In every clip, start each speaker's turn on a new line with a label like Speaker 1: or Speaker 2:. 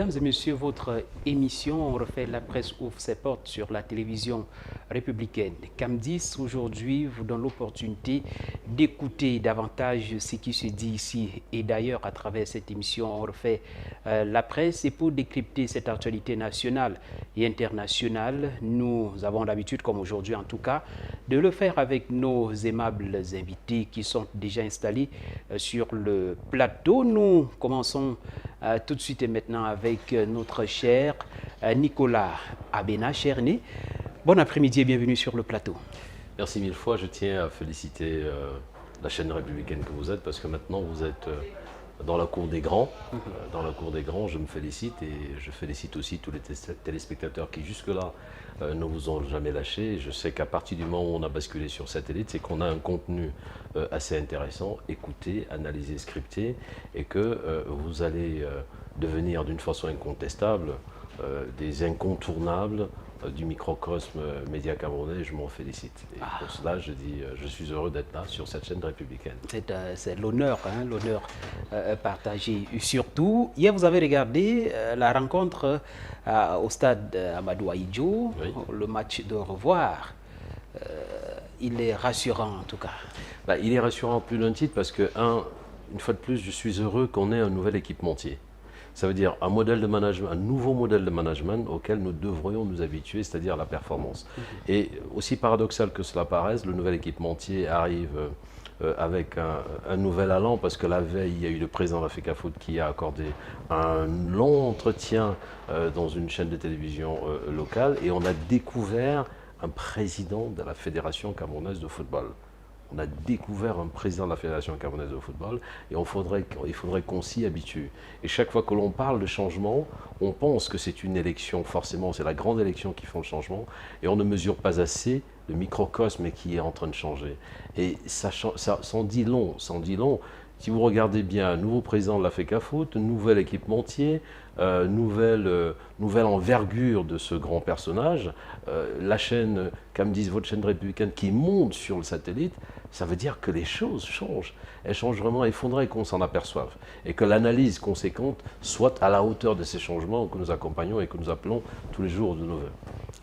Speaker 1: Mesdames et messieurs, votre émission On refait la presse ouvre ses portes sur la télévision républicaine. Cam10 aujourd'hui vous donne l'opportunité d'écouter davantage ce qui se dit ici et d'ailleurs à travers cette émission On refait la presse. Et pour décrypter cette actualité nationale et internationale, nous avons l'habitude, comme aujourd'hui en tout cas, de le faire avec nos aimables invités qui sont déjà installés sur le plateau. Nous commençons tout de suite et maintenant avec notre cher Nicolas Abena Cherné. Bon après-midi et bienvenue sur le plateau.
Speaker 2: Merci mille fois. Je tiens à féliciter la chaîne républicaine que vous êtes parce que maintenant vous êtes dans la cour des grands. Dans la cour des grands, je me félicite et je félicite aussi tous les téléspectateurs qui jusque-là ne vous ont jamais lâché. Je sais qu'à partir du moment où on a basculé sur satellite, c'est qu'on a un contenu assez intéressant, écouté, analysé, scripté, et que vous allez devenir d'une façon incontestable des incontournables du microcosme média camerounais. Je m'en félicite. Et pour cela, je dis, je suis heureux d'être là sur cette chaîne républicaine.
Speaker 1: C'est l'honneur, l'honneur partagé. Surtout, hier, vous avez regardé la rencontre au stade Amadou Ahidjo, oui. Le match de revoir. Il est rassurant en tout cas.
Speaker 2: Il est rassurant plus d'un titre parce que, une fois de plus, je suis heureux qu'on ait un nouvel équipementier. Ça veut dire un modèle de management, un nouveau modèle de management auquel nous devrions nous habituer, c'est-à-dire la performance. Et aussi paradoxal que cela paraisse, le nouvel équipementier arrive avec un nouvel allant parce que la veille, il y a eu le président de la FECAFOOT qui a accordé un long entretien dans une chaîne de télévision locale et on a découvert un président de la Fédération camerounaise de football. On a découvert un président de la Fédération camerounaise de football et il faudrait qu'on s'y habitue. Et chaque fois que l'on parle de changement, on pense que c'est une élection, forcément, c'est la grande élection qui fait le changement, et on ne mesure pas assez le microcosme qui est en train de changer. Et ça s'en dit long, Si vous regardez bien, nouveau président de la FECAFOOT, nouvel équipementier, nouvelle envergure de ce grand personnage, la chaîne, comme disent votre chaîne républicaine, qui monte sur le satellite, ça veut dire que les choses changent. Elles changent vraiment, il faudrait qu'on s'en aperçoive. Et que l'analyse conséquente soit à la hauteur de ces changements que nous accompagnons et que nous appelons tous les jours de nos vœux.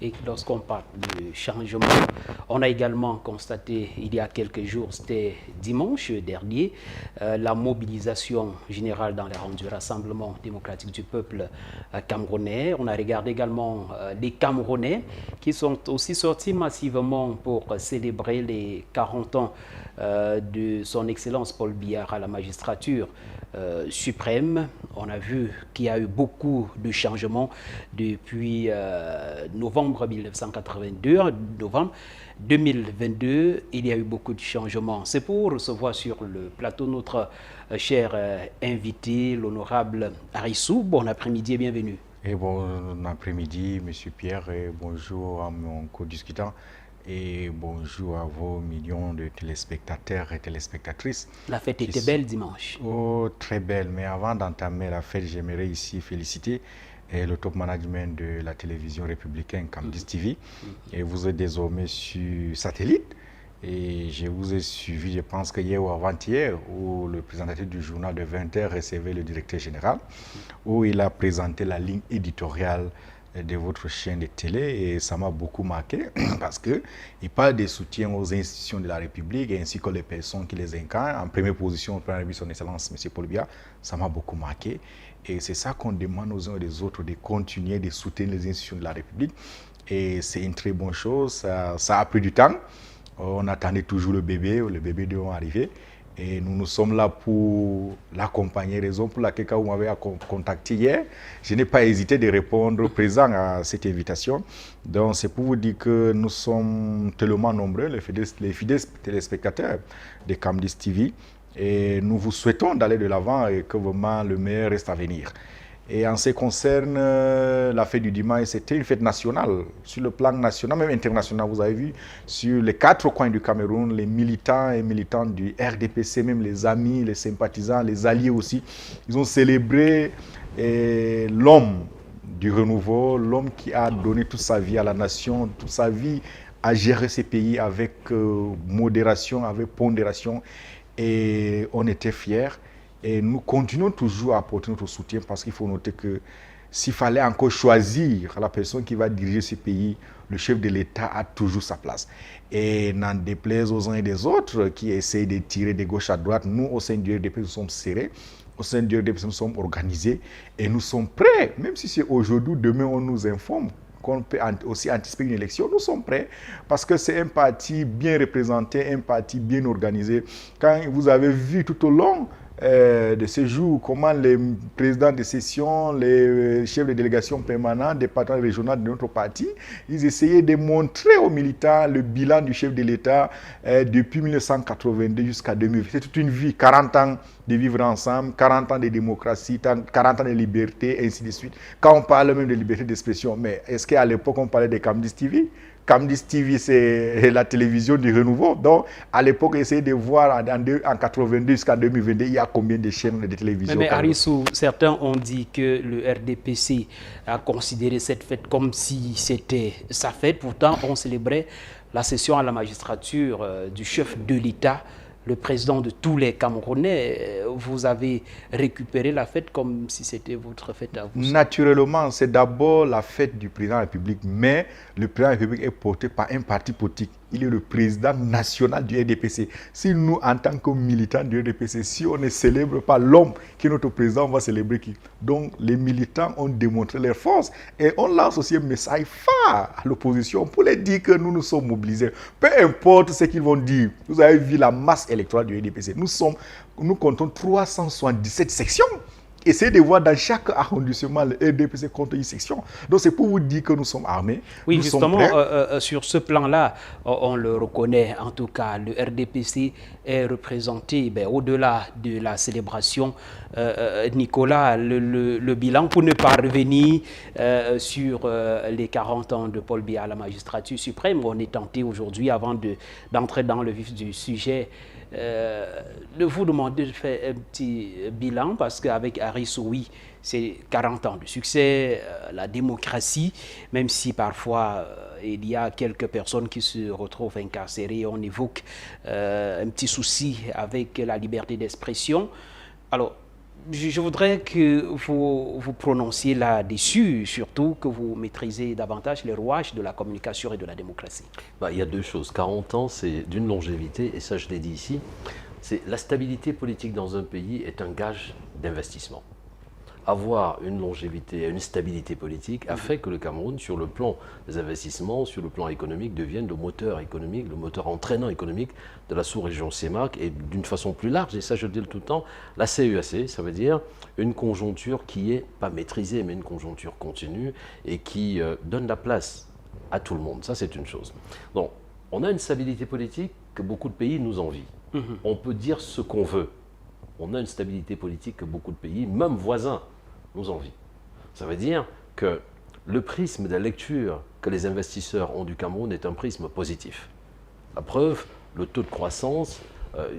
Speaker 1: Et lorsqu'on parle de changement, on a également constaté il y a quelques jours, c'était dimanche dernier, la mobilisation générale dans les rangs du Rassemblement démocratique du peuple camerounais. On a regardé également les Camerounais qui sont aussi sortis massivement pour célébrer les 40 ans de son Excellence Paul Biya à la magistrature suprême. On a vu qu'il y a eu beaucoup de changements depuis novembre 1982, novembre 2022, il y a eu beaucoup de changements. C'est pour recevoir sur le plateau notre cher invité, l'honorable Arissou. Bon après-midi et bienvenue.
Speaker 3: Et bon après-midi, Monsieur Pierre, et bonjour à mon co-discutant. Et bonjour à vos millions de téléspectateurs et téléspectatrices.
Speaker 1: La fête était belle dimanche.
Speaker 3: Oh, très belle. Mais avant d'entamer la fête, j'aimerais ici féliciter le top management de la télévision républicaine Cam10 TV. Et vous êtes désormais sur satellite. Et je vous ai suivi, je pense que hier ou avant-hier, où le présentateur du journal de 20h recevait le directeur général, où il a présenté la ligne éditoriale de votre chaîne de télé et ça m'a beaucoup marqué parce qu'il parle des soutiens aux institutions de la République ainsi que les personnes qui les incarnent. En première position, son Excellence, M. Paul Biya, ça m'a beaucoup marqué. Et c'est ça qu'on demande aux uns et aux autres, de continuer de soutenir les institutions de la République. Et c'est une très bonne chose, ça a pris du temps. On attendait toujours le bébé doit arriver. Et nous sommes là pour l'accompagner, raison pour laquelle quand vous m'avez contacté hier, je n'ai pas hésité de répondre présent à cette invitation. Donc c'est pour vous dire que nous sommes tellement nombreux, les fidèles téléspectateurs de Cam10 TV, et nous vous souhaitons d'aller de l'avant et que vraiment le meilleur reste à venir. Et en ce qui concerne la fête du dimanche, c'était une fête nationale, sur le plan national, même international. Vous avez vu, sur les 4 coins du Cameroun, les militants et militantes du RDPC, même les amis, les sympathisants, les alliés aussi, ils ont célébré l'homme du renouveau, l'homme qui a donné toute sa vie à la nation, toute sa vie à gérer ces pays avec modération, avec pondération. Et on était fiers. Et nous continuons toujours à apporter notre soutien parce qu'il faut noter que s'il fallait encore choisir la personne qui va diriger ce pays, le chef de l'État a toujours sa place. Et n'en déplaise aux uns et des autres qui essayent de tirer de gauche à droite, nous, au sein du RDP, nous sommes serrés. Au sein du RDP, nous sommes organisés et nous sommes prêts, même si c'est aujourd'hui ou demain, on nous informe qu'on peut aussi anticiper une élection, nous sommes prêts parce que c'est un parti bien représenté, un parti bien organisé. Quand vous avez vu tout au long de ces jours comment les présidents de session, les chefs de délégation permanents, départements régionaux de notre parti, ils essayaient de montrer aux militants le bilan du chef de l'État depuis 1982 jusqu'à 2020. C'est toute une vie, 40 ans de vivre ensemble, 40 ans de démocratie, 40 ans de liberté, ainsi de suite. Quand on parle même de liberté d'expression, mais est-ce qu'à l'époque on parlait de Camdis TV? Camdis TV, c'est la télévision du renouveau. Donc, à l'époque, essayez de voir en 82 jusqu'à 2022, il y a combien de chaînes de télévision.
Speaker 1: Mais Arissou, certains ont dit que le RDPC a considéré cette fête comme si c'était sa fête. Pourtant, on célébrait la session à la magistrature du chef de l'État, le président de tous les Camerounais. Vous avez récupéré la fête comme si c'était votre fête à vous.
Speaker 3: Naturellement, c'est d'abord la fête du président de la République, mais le président de la République est porté par un parti politique. Il est le président national du RDPC. Si nous, en tant que militants du RDPC, si on ne célèbre pas l'homme qui est notre président, on va célébrer qui? Donc, les militants ont démontré leur force et on lance aussi un message fort à l'opposition pour leur dire que nous nous sommes mobilisés. Peu importe ce qu'ils vont dire. Vous avez vu la masse électorale du RDPC. Nous comptons 377 sections. Essayez de voir dans chaque arrondissement le RDPC compte une section. Donc c'est pour vous dire que nous sommes armés.
Speaker 1: Oui,
Speaker 3: nous
Speaker 1: justement, sur ce plan-là, on le reconnaît. En tout cas, le RDPC est représenté au-delà de la célébration. Nicolas, le bilan, pour ne pas revenir sur les 40 ans de Paul Biya à la magistrature suprême, on est tenté aujourd'hui, avant d'entrer dans le vif du sujet, de vous demander de faire un petit bilan, parce qu'avec Arissou, oui, c'est 40 ans de succès, la démocratie, même si parfois il y a quelques personnes qui se retrouvent incarcérées, on évoque un petit souci avec la liberté d'expression. Alors, je voudrais que vous vous prononciez là-dessus, surtout que vous maîtrisez davantage les rouages de la communication et de la démocratie.
Speaker 2: Il y a deux choses. 40 ans, c'est d'une longévité, et ça je l'ai dit ici, c'est la stabilité politique dans un pays est un gage d'investissement. Avoir une longévité et une stabilité politique a fait que le Cameroun, sur le plan des investissements, sur le plan économique, devienne le moteur économique, le moteur entraînant économique de la sous-région CEMAC et d'une façon plus large, et ça je le dis tout le temps, la CEAC, ça veut dire une conjoncture qui est pas maîtrisée, mais une conjoncture continue et qui donne la place à tout le monde. Ça c'est une chose. Donc, on a une stabilité politique que beaucoup de pays nous envient. On peut dire ce qu'on veut. On a une stabilité politique que beaucoup de pays, même voisins, nous envient. Ça veut dire que le prisme de la lecture que les investisseurs ont du Cameroun est un prisme positif. La preuve, le taux de croissance,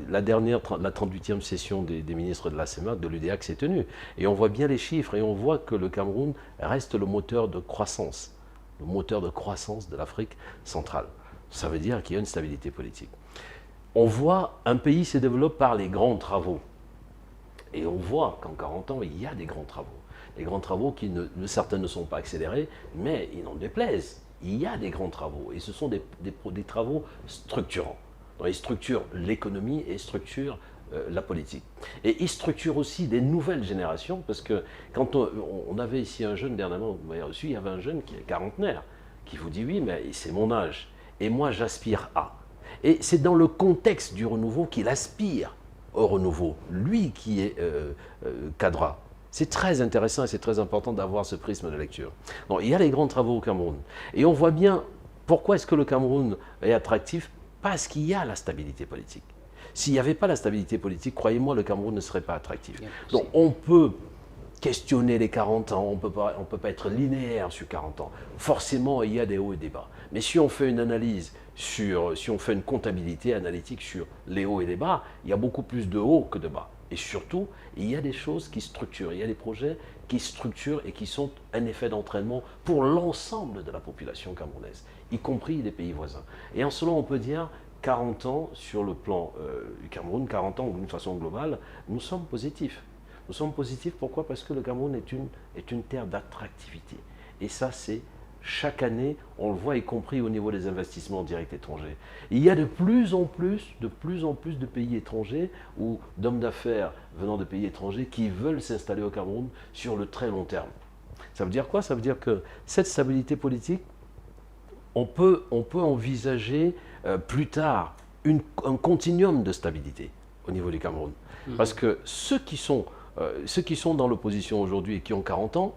Speaker 2: la 38e session des ministres de la CEMAC, de l'UDEAC, s'est tenue. Et on voit bien les chiffres et on voit que le Cameroun reste le moteur de croissance de l'Afrique centrale. Ça veut dire qu'il y a une stabilité politique. On voit un pays se développe par les grands travaux. Et on voit qu'en 40 ans, il y a des grands travaux. Les grands travaux qui, certains ne sont pas accélérés, mais ils n'en déplaisent. Il y a des grands travaux et ce sont des travaux structurants. Donc, ils structurent l'économie et ils structurent la politique. Et ils structurent aussi des nouvelles générations parce que quand on avait ici un jeune, dernièrement, vous m'avez reçu, il y avait un jeune qui est quarantenaire qui vous dit oui, mais c'est mon âge et moi j'aspire à. Et c'est dans le contexte du renouveau qu'il aspire au renouveau, lui qui est cadra. C'est très intéressant et c'est très important d'avoir ce prisme de lecture. Donc, il y a les grands travaux au Cameroun. Et on voit bien pourquoi est-ce que le Cameroun est attractif, parce qu'il y a la stabilité politique. S'il n'y avait pas la stabilité politique, croyez-moi, le Cameroun ne serait pas attractif. Donc on peut questionner les 40 ans, on ne peut pas être linéaire sur 40 ans. Forcément, il y a des hauts et des bas. Mais si on fait une analyse, si on fait une comptabilité analytique sur les hauts et les bas, il y a beaucoup plus de hauts que de bas. Et surtout, il y a des choses qui structurent, il y a des projets qui structurent et qui sont un effet d'entraînement pour l'ensemble de la population camerounaise, y compris les pays voisins. Et en cela, on peut dire 40 ans sur le plan du Cameroun, 40 ans d'une façon globale, nous sommes positifs. Nous sommes positifs, pourquoi? Parce que le Cameroun est une terre d'attractivité. Et ça, c'est chaque année, on le voit, y compris au niveau des investissements directs étrangers. Il y a de plus en plus de pays étrangers ou d'hommes d'affaires venant de pays étrangers qui veulent s'installer au Cameroun sur le très long terme. Ça veut dire quoi? Ça veut dire que cette stabilité politique, on peut envisager plus tard un continuum de stabilité au niveau du Cameroun. Parce que ceux qui sont dans l'opposition aujourd'hui et qui ont 40 ans,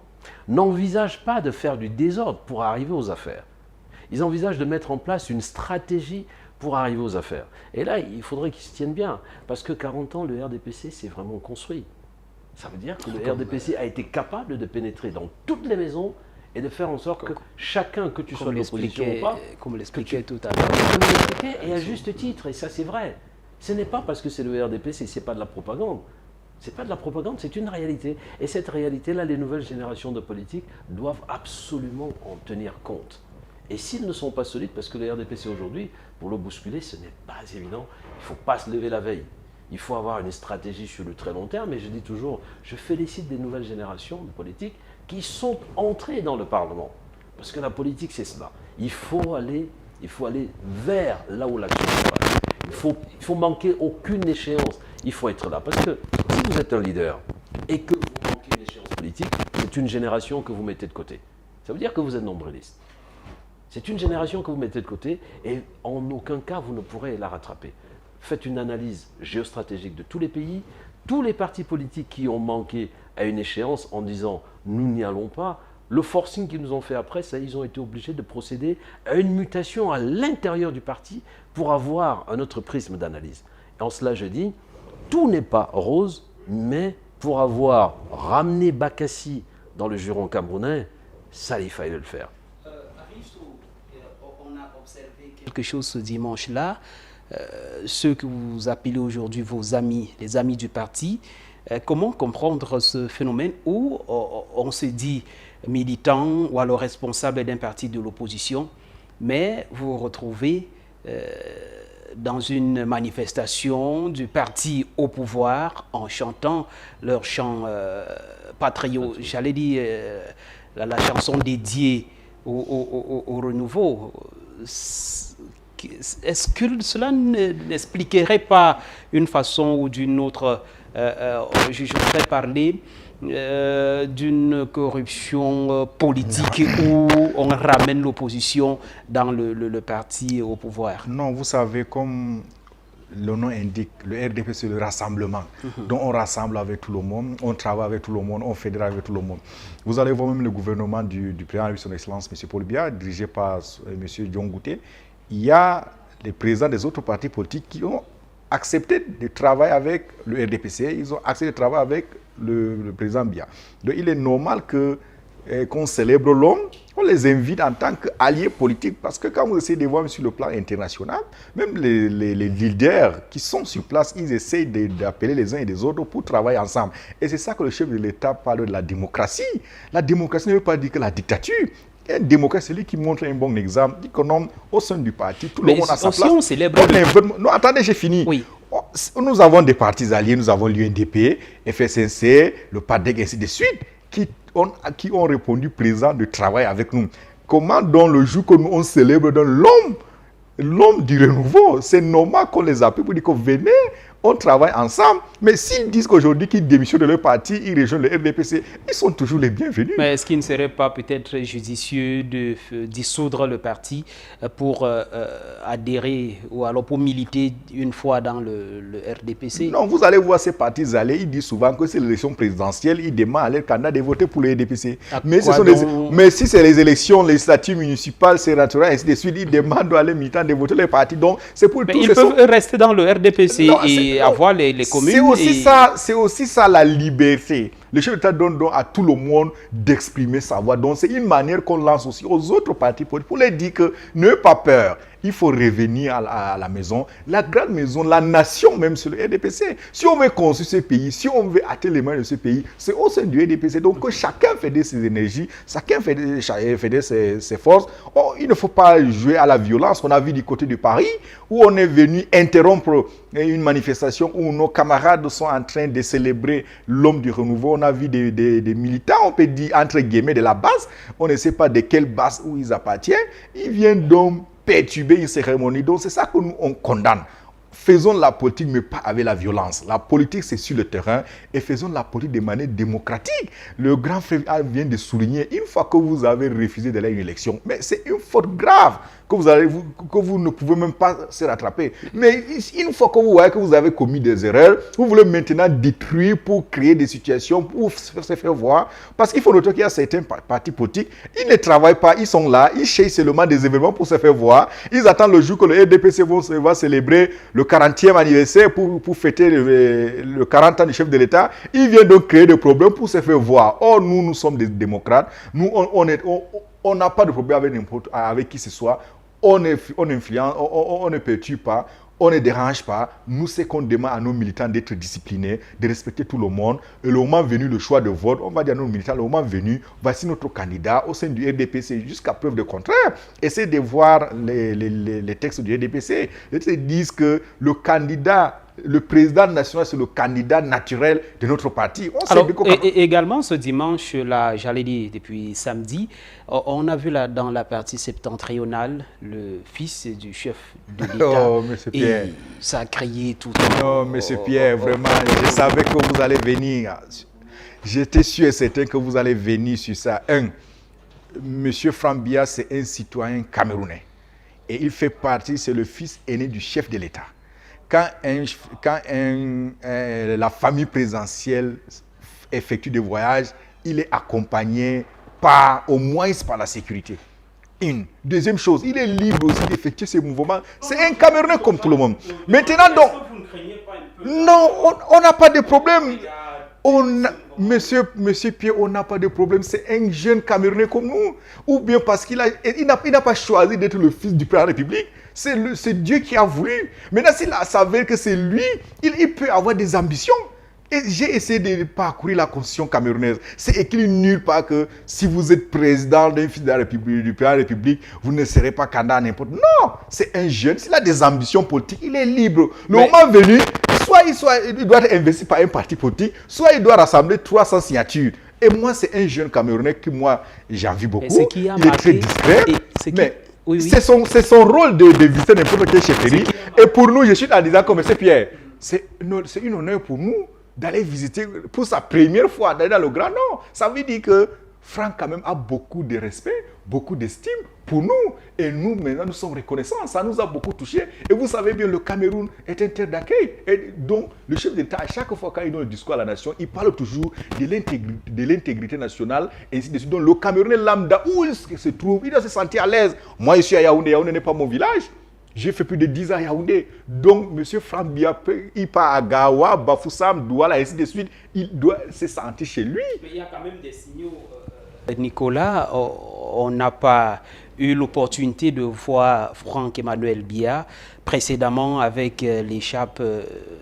Speaker 2: n'envisagent pas de faire du désordre pour arriver aux affaires. Ils envisagent de mettre en place une stratégie pour arriver aux affaires. Et là, il faudrait qu'ils se tiennent bien, parce que 40 ans, le RDPC s'est vraiment construit. Ça veut dire que le RDPC a été capable de pénétrer dans toutes les maisons et de faire en sorte que chacun, que tu sois de l'opposition ou pas...
Speaker 1: Comme l'expliquait tout à l'heure.
Speaker 2: Et à juste titre, et ça c'est vrai. Ce n'est pas parce que c'est le RDPC, ce n'est pas de la propagande. Ce n'est pas de la propagande, c'est une réalité. Et cette réalité-là, les nouvelles générations de politiques doivent absolument en tenir compte. Et s'ils ne sont pas solides, parce que le RDPC aujourd'hui, pour le bousculer, ce n'est pas évident. Il ne faut pas se lever la veille. Il faut avoir une stratégie sur le très long terme. Et je dis toujours, je félicite des nouvelles générations de politiques qui sont entrées dans le Parlement. Parce que la politique, c'est cela. Il faut aller vers là où l'action se passe. Il faut manquer aucune échéance. Il faut être là. Parce que si vous êtes un leader et que vous manquez une échéance politique, c'est une génération que vous mettez de côté. Ça veut dire que vous êtes nombriliste. C'est une génération que vous mettez de côté et en aucun cas vous ne pourrez la rattraper. Faites une analyse géostratégique de tous les pays, tous les partis politiques qui ont manqué à une échéance en disant « nous n'y allons pas », le forcing qu'ils nous ont fait après, ça, ils ont été obligés de procéder à une mutation à l'intérieur du parti pour avoir un autre prisme d'analyse. Et en cela, je dis, tout n'est pas rose, mais pour avoir ramené Bakassi dans le giron camerounais, ça, il fallait le faire.
Speaker 1: On a observé quelque chose ce dimanche-là. Ceux que vous appelez aujourd'hui vos amis, les amis du parti, comment comprendre ce phénomène où on se dit militant ou alors responsable d'un parti de l'opposition, mais vous vous retrouvez dans une manifestation du parti au pouvoir en chantant leur chant patriote, j'allais dire la chanson dédiée au renouveau. Est-ce que cela n'expliquerait pas une façon ou d'une autre, je voudrais parler d'une corruption politique où on ramène l'opposition dans le parti au pouvoir?
Speaker 3: Non, vous savez, comme le nom indique, le RDP c'est le rassemblement. Donc on rassemble avec tout le monde, on travaille avec tout le monde, on fédère avec tout le monde. Vous allez voir même le gouvernement du président de son Excellence, M. Paul Biya, dirigé par M. Dion Gouté. Il y a les présidents des autres partis politiques qui ont accepté de travailler avec le RDPC, ils ont accepté de travailler avec le président Biya. Donc il est normal qu'on célèbre l'homme, on les invite en tant qu'alliés politiques, parce que quand vous essayez de voir sur le plan international, même les leaders qui sont sur place, ils essayent d'appeler les uns et les autres pour travailler ensemble. Et c'est ça que le chef de l'État parle de la démocratie. La démocratie ne veut pas dire que la dictature. Une démocratie, c'est lui qui montre un bon exemple, dit qu'on nomme au sein du parti, tout le monde a sa place.
Speaker 1: On célèbre...
Speaker 3: Non, attendez, j'ai fini.
Speaker 1: Oui.
Speaker 3: Nous avons des partis alliés, nous avons l'UNDP, FSNC, le PADEC, ainsi de suite, qui ont répondu présent de travail avec nous. Comment donc le jour que nous on célèbre l'homme du renouveau, c'est normal qu'on les appelle pour dire que venez, on travaille ensemble. Mais s'ils disent qu'aujourd'hui qu'ils démissionnent de leur parti, ils rejoignent le RDPC, ils sont toujours les bienvenus.
Speaker 1: Mais est-ce qu'il ne serait pas peut-être judicieux de dissoudre le parti pour adhérer ou alors pour militer une fois dans le RDPC?
Speaker 3: Non, vous allez voir ces partis alliés, ils disent souvent que c'est l'élection présidentielle, ils demandent à leurs candidats de voter pour le RDPC. Mais si c'est les élections législatives, municipales, sénatoriales, ainsi de suite, ils demandent à leurs militants de voter les partis. Donc, c'est pour
Speaker 1: ils peuvent rester dans le RDPC et avoir les communes.
Speaker 3: C'est aussi ça la liberté. Le chef d'État donne donc à tout le monde d'exprimer sa voix. Donc c'est une manière qu'on lance aussi aux autres partis politiques pour leur dire que n'ayez pas peur. il faut revenir à la maison, la grande maison, la nation même sur le RDPC. Si on veut construire ce pays, si on veut atteindre les mains de ce pays, c'est au sein du RDPC. Donc que chacun fait de ses énergies, chacun fait de ses forces. Oh, il ne faut pas jouer à la violence. On a vu du côté de Paris, où on est venu interrompre une manifestation où nos camarades sont en train de célébrer l'homme du renouveau. On a vu des militants, on peut dire entre guillemets de la base, on ne sait pas de quelle base où ils appartiennent. Ils viennent donc perturber une cérémonie. Donc c'est ça que nous on condamne. Faisons la politique, mais pas avec la violence. La politique, c'est sur le terrain et faisons la politique de manière démocratique. Le grand frère vient de souligner, une fois que vous avez refusé d'aller à une élection, mais c'est une faute grave que vous ne pouvez même pas se rattraper. Mais une fois que vous voyez que vous avez commis des erreurs, vous voulez maintenant détruire pour créer des situations, pour se faire voir. Parce qu'il faut noter qu'il y a certains partis politiques, ils ne travaillent pas, ils sont là, ils cherchent seulement des événements pour se faire voir. Ils attendent le jour que le RDPC va célébrer le 40e anniversaire pour fêter le 40 ans du chef de l'État. Ils viennent donc créer des problèmes pour se faire voir. Or, nous sommes des démocrates. Nous, on n'a pas de problème avec qui que ce soit. On influence, on ne perturbe pas, on ne dérange pas. Nous, c'est qu'on demande à nos militants d'être disciplinés, de respecter tout le monde. Et le moment venu, le choix de vote, on va dire à nos militants, le moment venu, voici notre candidat au sein du RDPC, jusqu'à preuve de contraire. Essayez de voir les textes du RDPC. Ils disent que le candidat, le président national, c'est le candidat naturel de notre parti.
Speaker 1: Alors, également, ce dimanche, là, j'allais dire depuis samedi, on a vu là, dans la partie septentrionale le fils du chef de l'État.
Speaker 3: Oh, monsieur Pierre.
Speaker 1: Et ça a créé tout.
Speaker 3: Non, monsieur Pierre, vraiment, je savais que vous allez venir. J'étais sûr et certain que vous allez venir sur ça. Monsieur Franck Biya, c'est un citoyen camerounais. Et il fait partie, c'est le fils aîné du chef de l'État. Quand la famille présidentielle effectue des voyages, il est accompagné au moins par la sécurité. Deuxième chose, il est libre aussi d'effectuer ses mouvements. C'est un Camerounais comme tout le monde. Maintenant donc, non, on n'a pas de problème. Monsieur Pierre, on n'a pas de problème. C'est un jeune Camerounais comme nous. Ou bien parce qu'il n'a pas choisi d'être le fils du président de la République. C'est Dieu qui a voulu. Maintenant, s'il s'avère que c'est lui, il peut avoir des ambitions. Et j'ai essayé de parcourir la constitution camerounaise. C'est écrit nulle part que si vous êtes président d'un fils de la République, du président de la République, vous ne serez pas candidat à n'importe. Non, c'est un jeune. S'il a des ambitions politiques, il est libre. Le moment venu, soit il doit être investi par un parti politique, soit il doit rassembler 300 signatures. Et moi, c'est un jeune Camerounais que moi, j'envie beaucoup. Il est très discret. Mais oui. C'est son rôle de visiter n'importe quelle chefferie. Et pour nous, je suis en disant comme M. Pierre, c'est une honneur pour nous d'aller visiter pour sa première fois, d'aller dans le Grand Nord. Ça veut dire que Franck quand même a beaucoup de respect, beaucoup d'estime pour nous. Et nous, maintenant, nous sommes reconnaissants. Ça nous a beaucoup touchés. Et vous savez bien, le Cameroun est un terre d'accueil. Et donc, le chef d'État, à chaque fois qu'il donne le discours à la nation, il parle toujours de l'intégrité nationale, et ainsi de suite. Donc, le Camerounais lambda, où il se trouve, il doit se sentir à l'aise. Moi, je suis à Yaoundé. Yaoundé n'est pas mon village. J'ai fait plus de 10 ans à Yaoundé. Donc, M. Franck Biya, il part à Gawa, Bafoussam, Douala, ainsi de suite. Il doit se sentir chez lui. Mais il y a quand même des signaux.
Speaker 1: Nicolas, on n'a pas eu l'opportunité de voir Franck Emmanuel Biya précédemment avec l'écharpe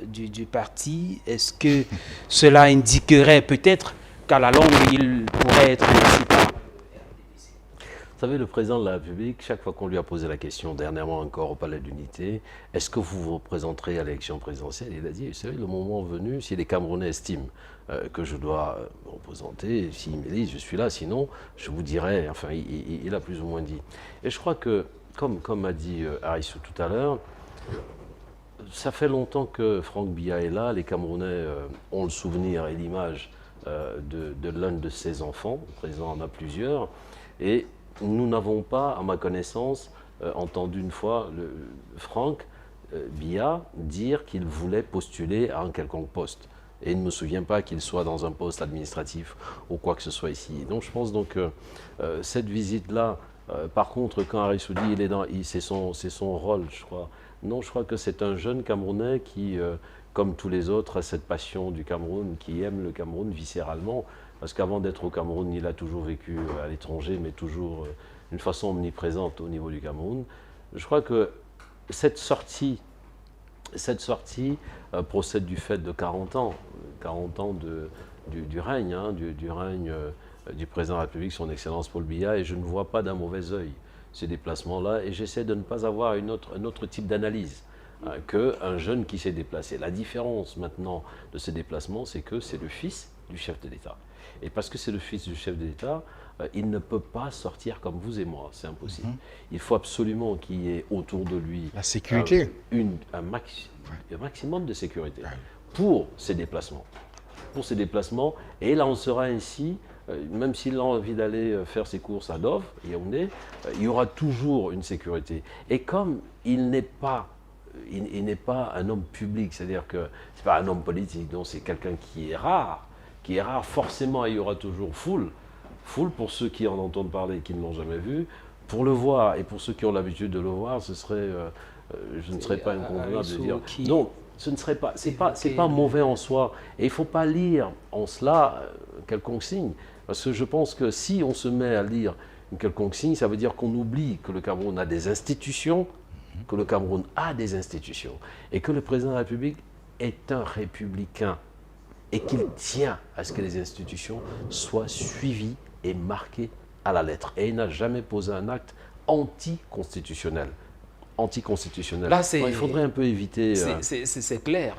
Speaker 1: du parti. Est-ce que cela indiquerait peut-être qu'à la longue, il pourrait être ainsi par...
Speaker 2: Vous savez, le président de la République, chaque fois qu'on lui a posé la question, dernièrement encore au Palais d'Unité, est-ce que vous vous présenterez à l'élection présidentielle? Il a dit, vous savez, le moment venu, si les Camerounais estiment que je dois me représenter, s'ils m'élisent, je suis là, sinon, je vous dirai, enfin, il a plus ou moins dit. Et je crois que, comme a dit Harissou tout à l'heure, ça fait longtemps que Franck Biya est là, les Camerounais ont le souvenir et l'image de l'un de ses enfants, le président en a plusieurs, et nous n'avons pas, à ma connaissance, entendu une fois Franck Biya dire qu'il voulait postuler à un quelconque poste. Et il ne me souvient pas qu'il soit dans un poste administratif ou quoi que ce soit ici. Donc je pense donc que cette visite-là, par contre, quand Harissou dit c'est son rôle, je crois. Non, je crois que c'est un jeune Camerounais qui, comme tous les autres, a cette passion du Cameroun, qui aime le Cameroun viscéralement. Parce qu'avant d'être au Cameroun, il a toujours vécu à l'étranger, mais toujours d'une façon omniprésente au niveau du Cameroun. Je crois que cette sortie procède du fait de 40 ans du règne, du règne du président de la République, son Excellence Paul Biya, et je ne vois pas d'un mauvais œil ces déplacements-là, et j'essaie de ne pas avoir un autre type d'analyse qu'un jeune qui s'est déplacé. La différence maintenant de ces déplacements, c'est que c'est le fils du chef de l'État. Et parce que c'est le fils du chef de l'État, il ne peut pas sortir comme vous et moi, c'est impossible. Il faut absolument qu'il y ait autour de lui
Speaker 3: la sécurité,
Speaker 2: un maximum de sécurité pour ses déplacements. Et là on sera ainsi, même s'il a envie d'aller faire ses courses à Dove, Yaoundé, il y aura toujours une sécurité. Et comme il n'est pas un homme public, c'est-à-dire que ce n'est pas un homme politique, donc c'est quelqu'un qui est rare, forcément il y aura toujours foule pour ceux qui en entendent parler et qui ne l'ont jamais vu, pour le voir, et pour ceux qui ont l'habitude de le voir, ce serait, je ne serais pas inconvenable de dire, non, ce ne serait pas, c'est pas mauvais en soi, et il ne faut pas lire en cela quelconque signe, parce que je pense que si on se met à lire une quelconque signe, ça veut dire qu'on oublie que le Cameroun a des institutions, et que le président de la République est un républicain, et qu'il tient à ce que les institutions soient suivies et marquées à la lettre. Et il n'a jamais posé un acte anticonstitutionnel. Là, il faudrait un peu éviter...
Speaker 1: C'est clair,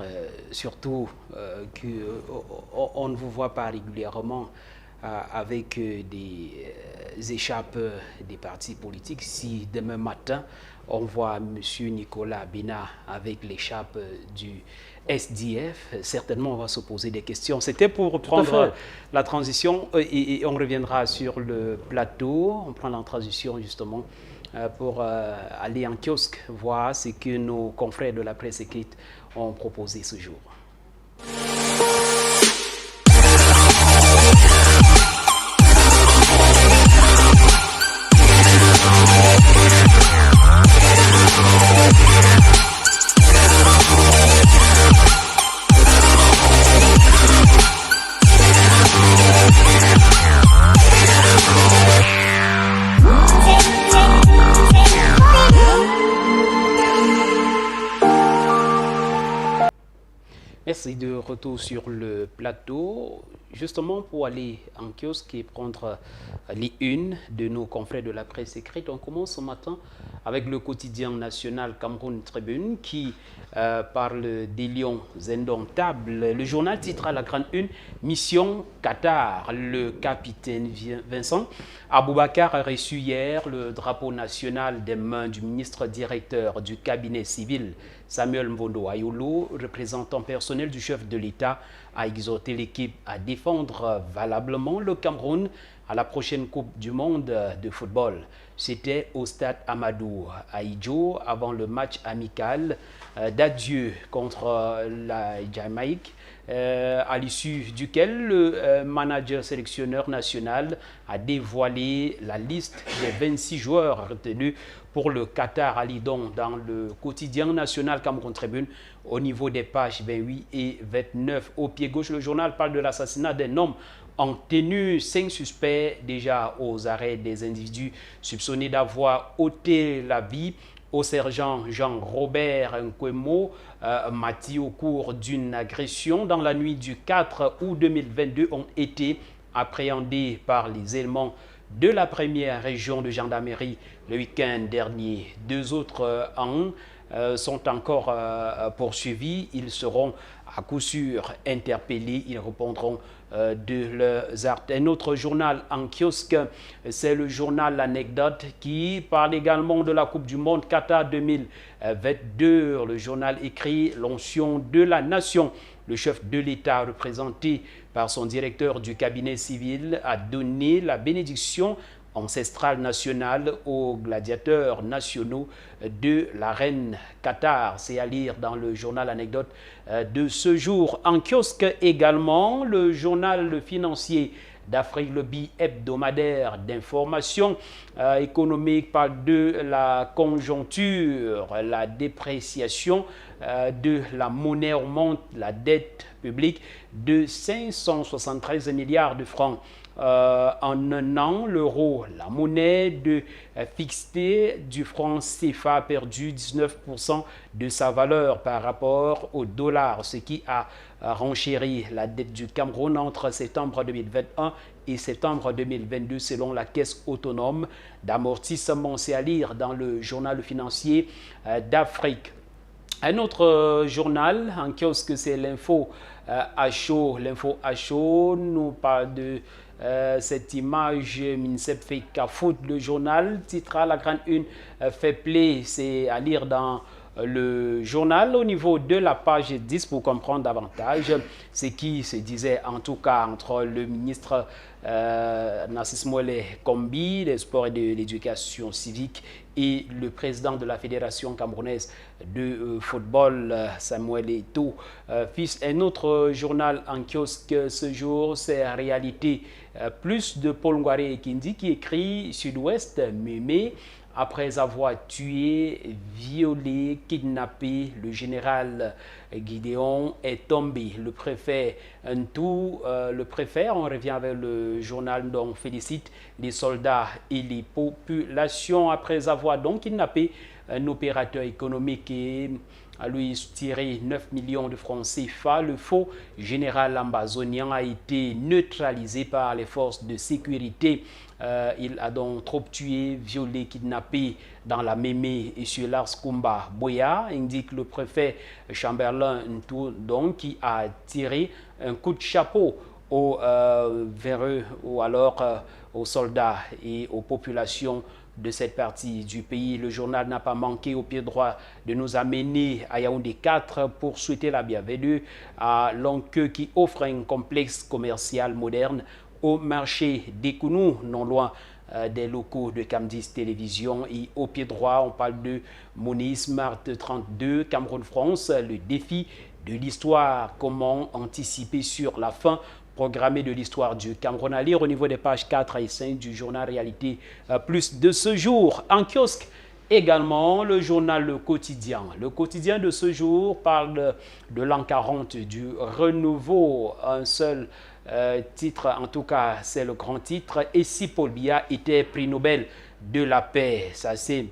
Speaker 1: surtout qu'on ne vous voit pas régulièrement avec des échappes des partis politiques. Si demain matin, on voit M. Nicolas Bina avec l'écharpe du SDF, certainement on va se poser des questions. C'était pour reprendre la transition et on reviendra sur le plateau. On prend la transition justement pour aller en kiosque, voir ce que nos confrères de la presse écrite ont proposé ce jour. Merci, de retour sur le plateau, justement pour aller en kiosque et prendre les unes de nos confrères de la presse écrite. On commence ce matin avec le quotidien national Cameroun Tribune qui parle des lions indomptables. Le journal titre à la grande une « Mission Qatar ». Le capitaine Vincent Aboubakar a reçu hier le drapeau national des mains du ministre directeur du cabinet civil Samuel Mvondo Ayolo, représentant personnel du chef de l'État, a exhorté l'équipe à défendre valablement le Cameroun à la prochaine Coupe du Monde de football. C'était au stade Amadou Ahidjo avant le match amical d'adieu contre la Jamaïque, à l'issue duquel le manager sélectionneur national a dévoilé la liste des 26 joueurs retenus pour le Qatar à Lidon dans le quotidien national Cameroun Tribune au niveau des pages 28 et 29. Au pied gauche, le journal parle de l'assassinat d'un homme en tenue. 5 suspects déjà aux arrêts, des individus soupçonnés d'avoir ôté la vie au sergent Jean-Robert Nkwemo Mati au cours d'une agression dans la nuit du 4 août 2022 ont été appréhendés par les éléments de la première région de gendarmerie le week-end dernier. 2 autres sont encore poursuivis. Ils seront à coup sûr interpellés. Ils répondront de leurs actes. Un autre journal en kiosque, c'est le journal L'Anecdote qui parle également de la Coupe du Monde Qatar 2022. Le journal écrit l'onction de la nation. Le chef de l'État, représenté par son directeur du cabinet civil, a donné la bénédiction ancestrale nationale aux gladiateurs nationaux de la reine Qatar. C'est à lire dans le journal Anecdote de ce jour. En kiosque également, le journal financier d'Afrique, le bi-hebdomadaire d'information économique, parle de la conjoncture, la dépréciation de la monnaie augmente la dette publique de 573 milliards de francs en un an. L'euro, la monnaie fixée du franc CFA, a perdu 19% de sa valeur par rapport au dollar, ce qui a renchéri la dette du Cameroun entre septembre 2021 et septembre 2022 selon la Caisse autonome d'amortissement. C'est à lire dans le journal financier d'Afrique. Un autre journal en kiosque, c'est l'Info à chaud. L'Info à chaud nous parle de cette image MINSEP fait Cafoot. Le journal titre à la grande une fait play. C'est à lire dans le journal au niveau de la page 10 pour comprendre davantage ce qui se disait en tout cas entre le ministre Narcisse Moëlle Kombi des Sports et de l'Éducation civique et le président de la Fédération camerounaise de football, Samuel Eto'o fils. Un autre journal en kiosque ce jour, c'est Réalité Plus de Paul Ngouaré Kindi qui écrit Sud-Ouest Mémé. Après avoir tué, violé, kidnappé, le général Gideon est tombé. Le préfet on revient avec le journal dont on félicite les soldats et les populations après avoir donc kidnappé un opérateur économique et à lui tirer 9 millions de francs CFA. Le faux général ambazonien a été neutralisé par les forces de sécurité. Il a donc trop tué, violé, kidnappé dans la Mémé et sur Lars Kumba Boya, indique le préfet Chamberlain Ntou, donc qui a tiré un coup de chapeau aux véreux ou alors aux soldats et aux populations de cette partie du pays. Le journal n'a pas manqué au pied droit de nous amener à Yaoundé 4 pour souhaiter la bienvenue à Lonqueux qui offre un complexe commercial moderne au marché d'Ekounou, non loin des locaux de Camdis Télévision. Et au pied droit, on parle de Money Smart 32, Cameroun-France, le défi de l'histoire, comment anticiper sur la fin programmé de l'histoire du Cameroun, à lire au niveau des pages 4 et 5 du journal Réalité Plus de ce jour. En kiosque, également, le journal Le Quotidien. Le Quotidien de ce jour parle de l'an 40 du renouveau. Un seul titre, en tout cas, c'est le grand titre. Et si Paul Biya était prix Nobel de la paix, ça c'est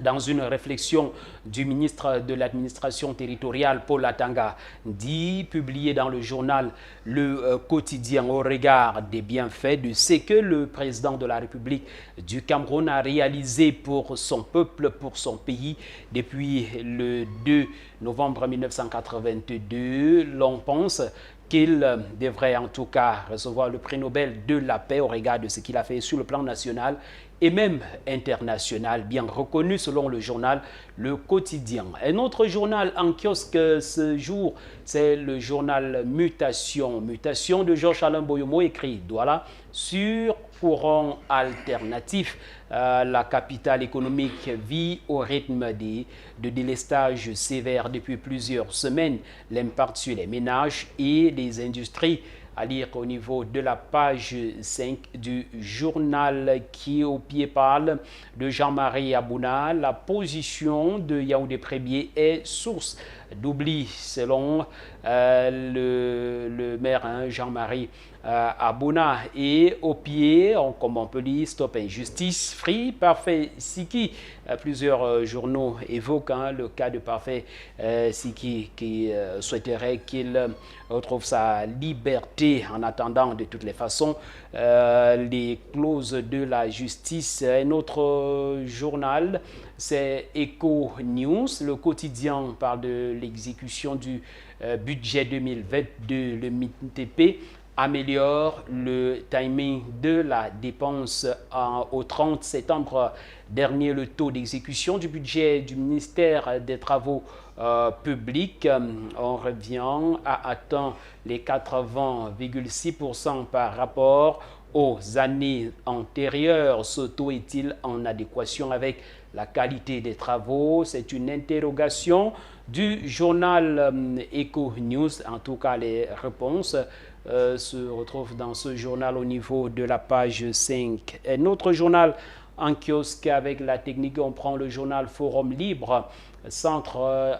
Speaker 1: dans une réflexion du ministre de l'administration territoriale, Paul Atanga, dit, publié dans le journal Le Quotidien, au regard des bienfaits de ce que le président de la République du Cameroun a réalisé pour son peuple, pour son pays, depuis le 2 novembre 1982, l'on pense qu'il devrait en tout cas recevoir le prix Nobel de la paix au regard de ce qu'il a fait sur le plan national et même international, bien reconnu selon le journal Le Quotidien. Un autre journal en kiosque ce jour, c'est le journal Mutation. Mutation de Georges-Alain Boyomo, écrit Douala sur courant alternatif. La capitale économique vit au rythme de délestage sévère depuis plusieurs semaines. L'impact sur les ménages et les industries, à lire au niveau de la page 5 du journal qui au pied parle de Jean-Marie Abouna. La position de Yaoundé Prébier est source d'oubli selon le maire Jean-Marie Abouna. Et au pied, comme on peut lire, Stop Injustice, Free, Parfait Siki. Plusieurs journaux évoquent le cas de Parfait Siki qui souhaiterait qu'il retrouve sa liberté en attendant de toutes les façons les clauses de la justice. Un autre journal, c'est Eco News. Le quotidien parle de l'exécution du budget 2022. Le MINTP améliore le timing de la dépense. Au 30 septembre dernier, le taux d'exécution du budget du ministère des Travaux publics, on revient à atteindre les 80,6% par rapport aux années antérieures. Ce taux est-il en adéquation avec la qualité des travaux? C'est une interrogation du journal Eco News. En tout cas, les réponses se retrouvent dans ce journal au niveau de la page 5. Un autre journal en kiosque avec la technique. On prend le journal Forum Libre, centre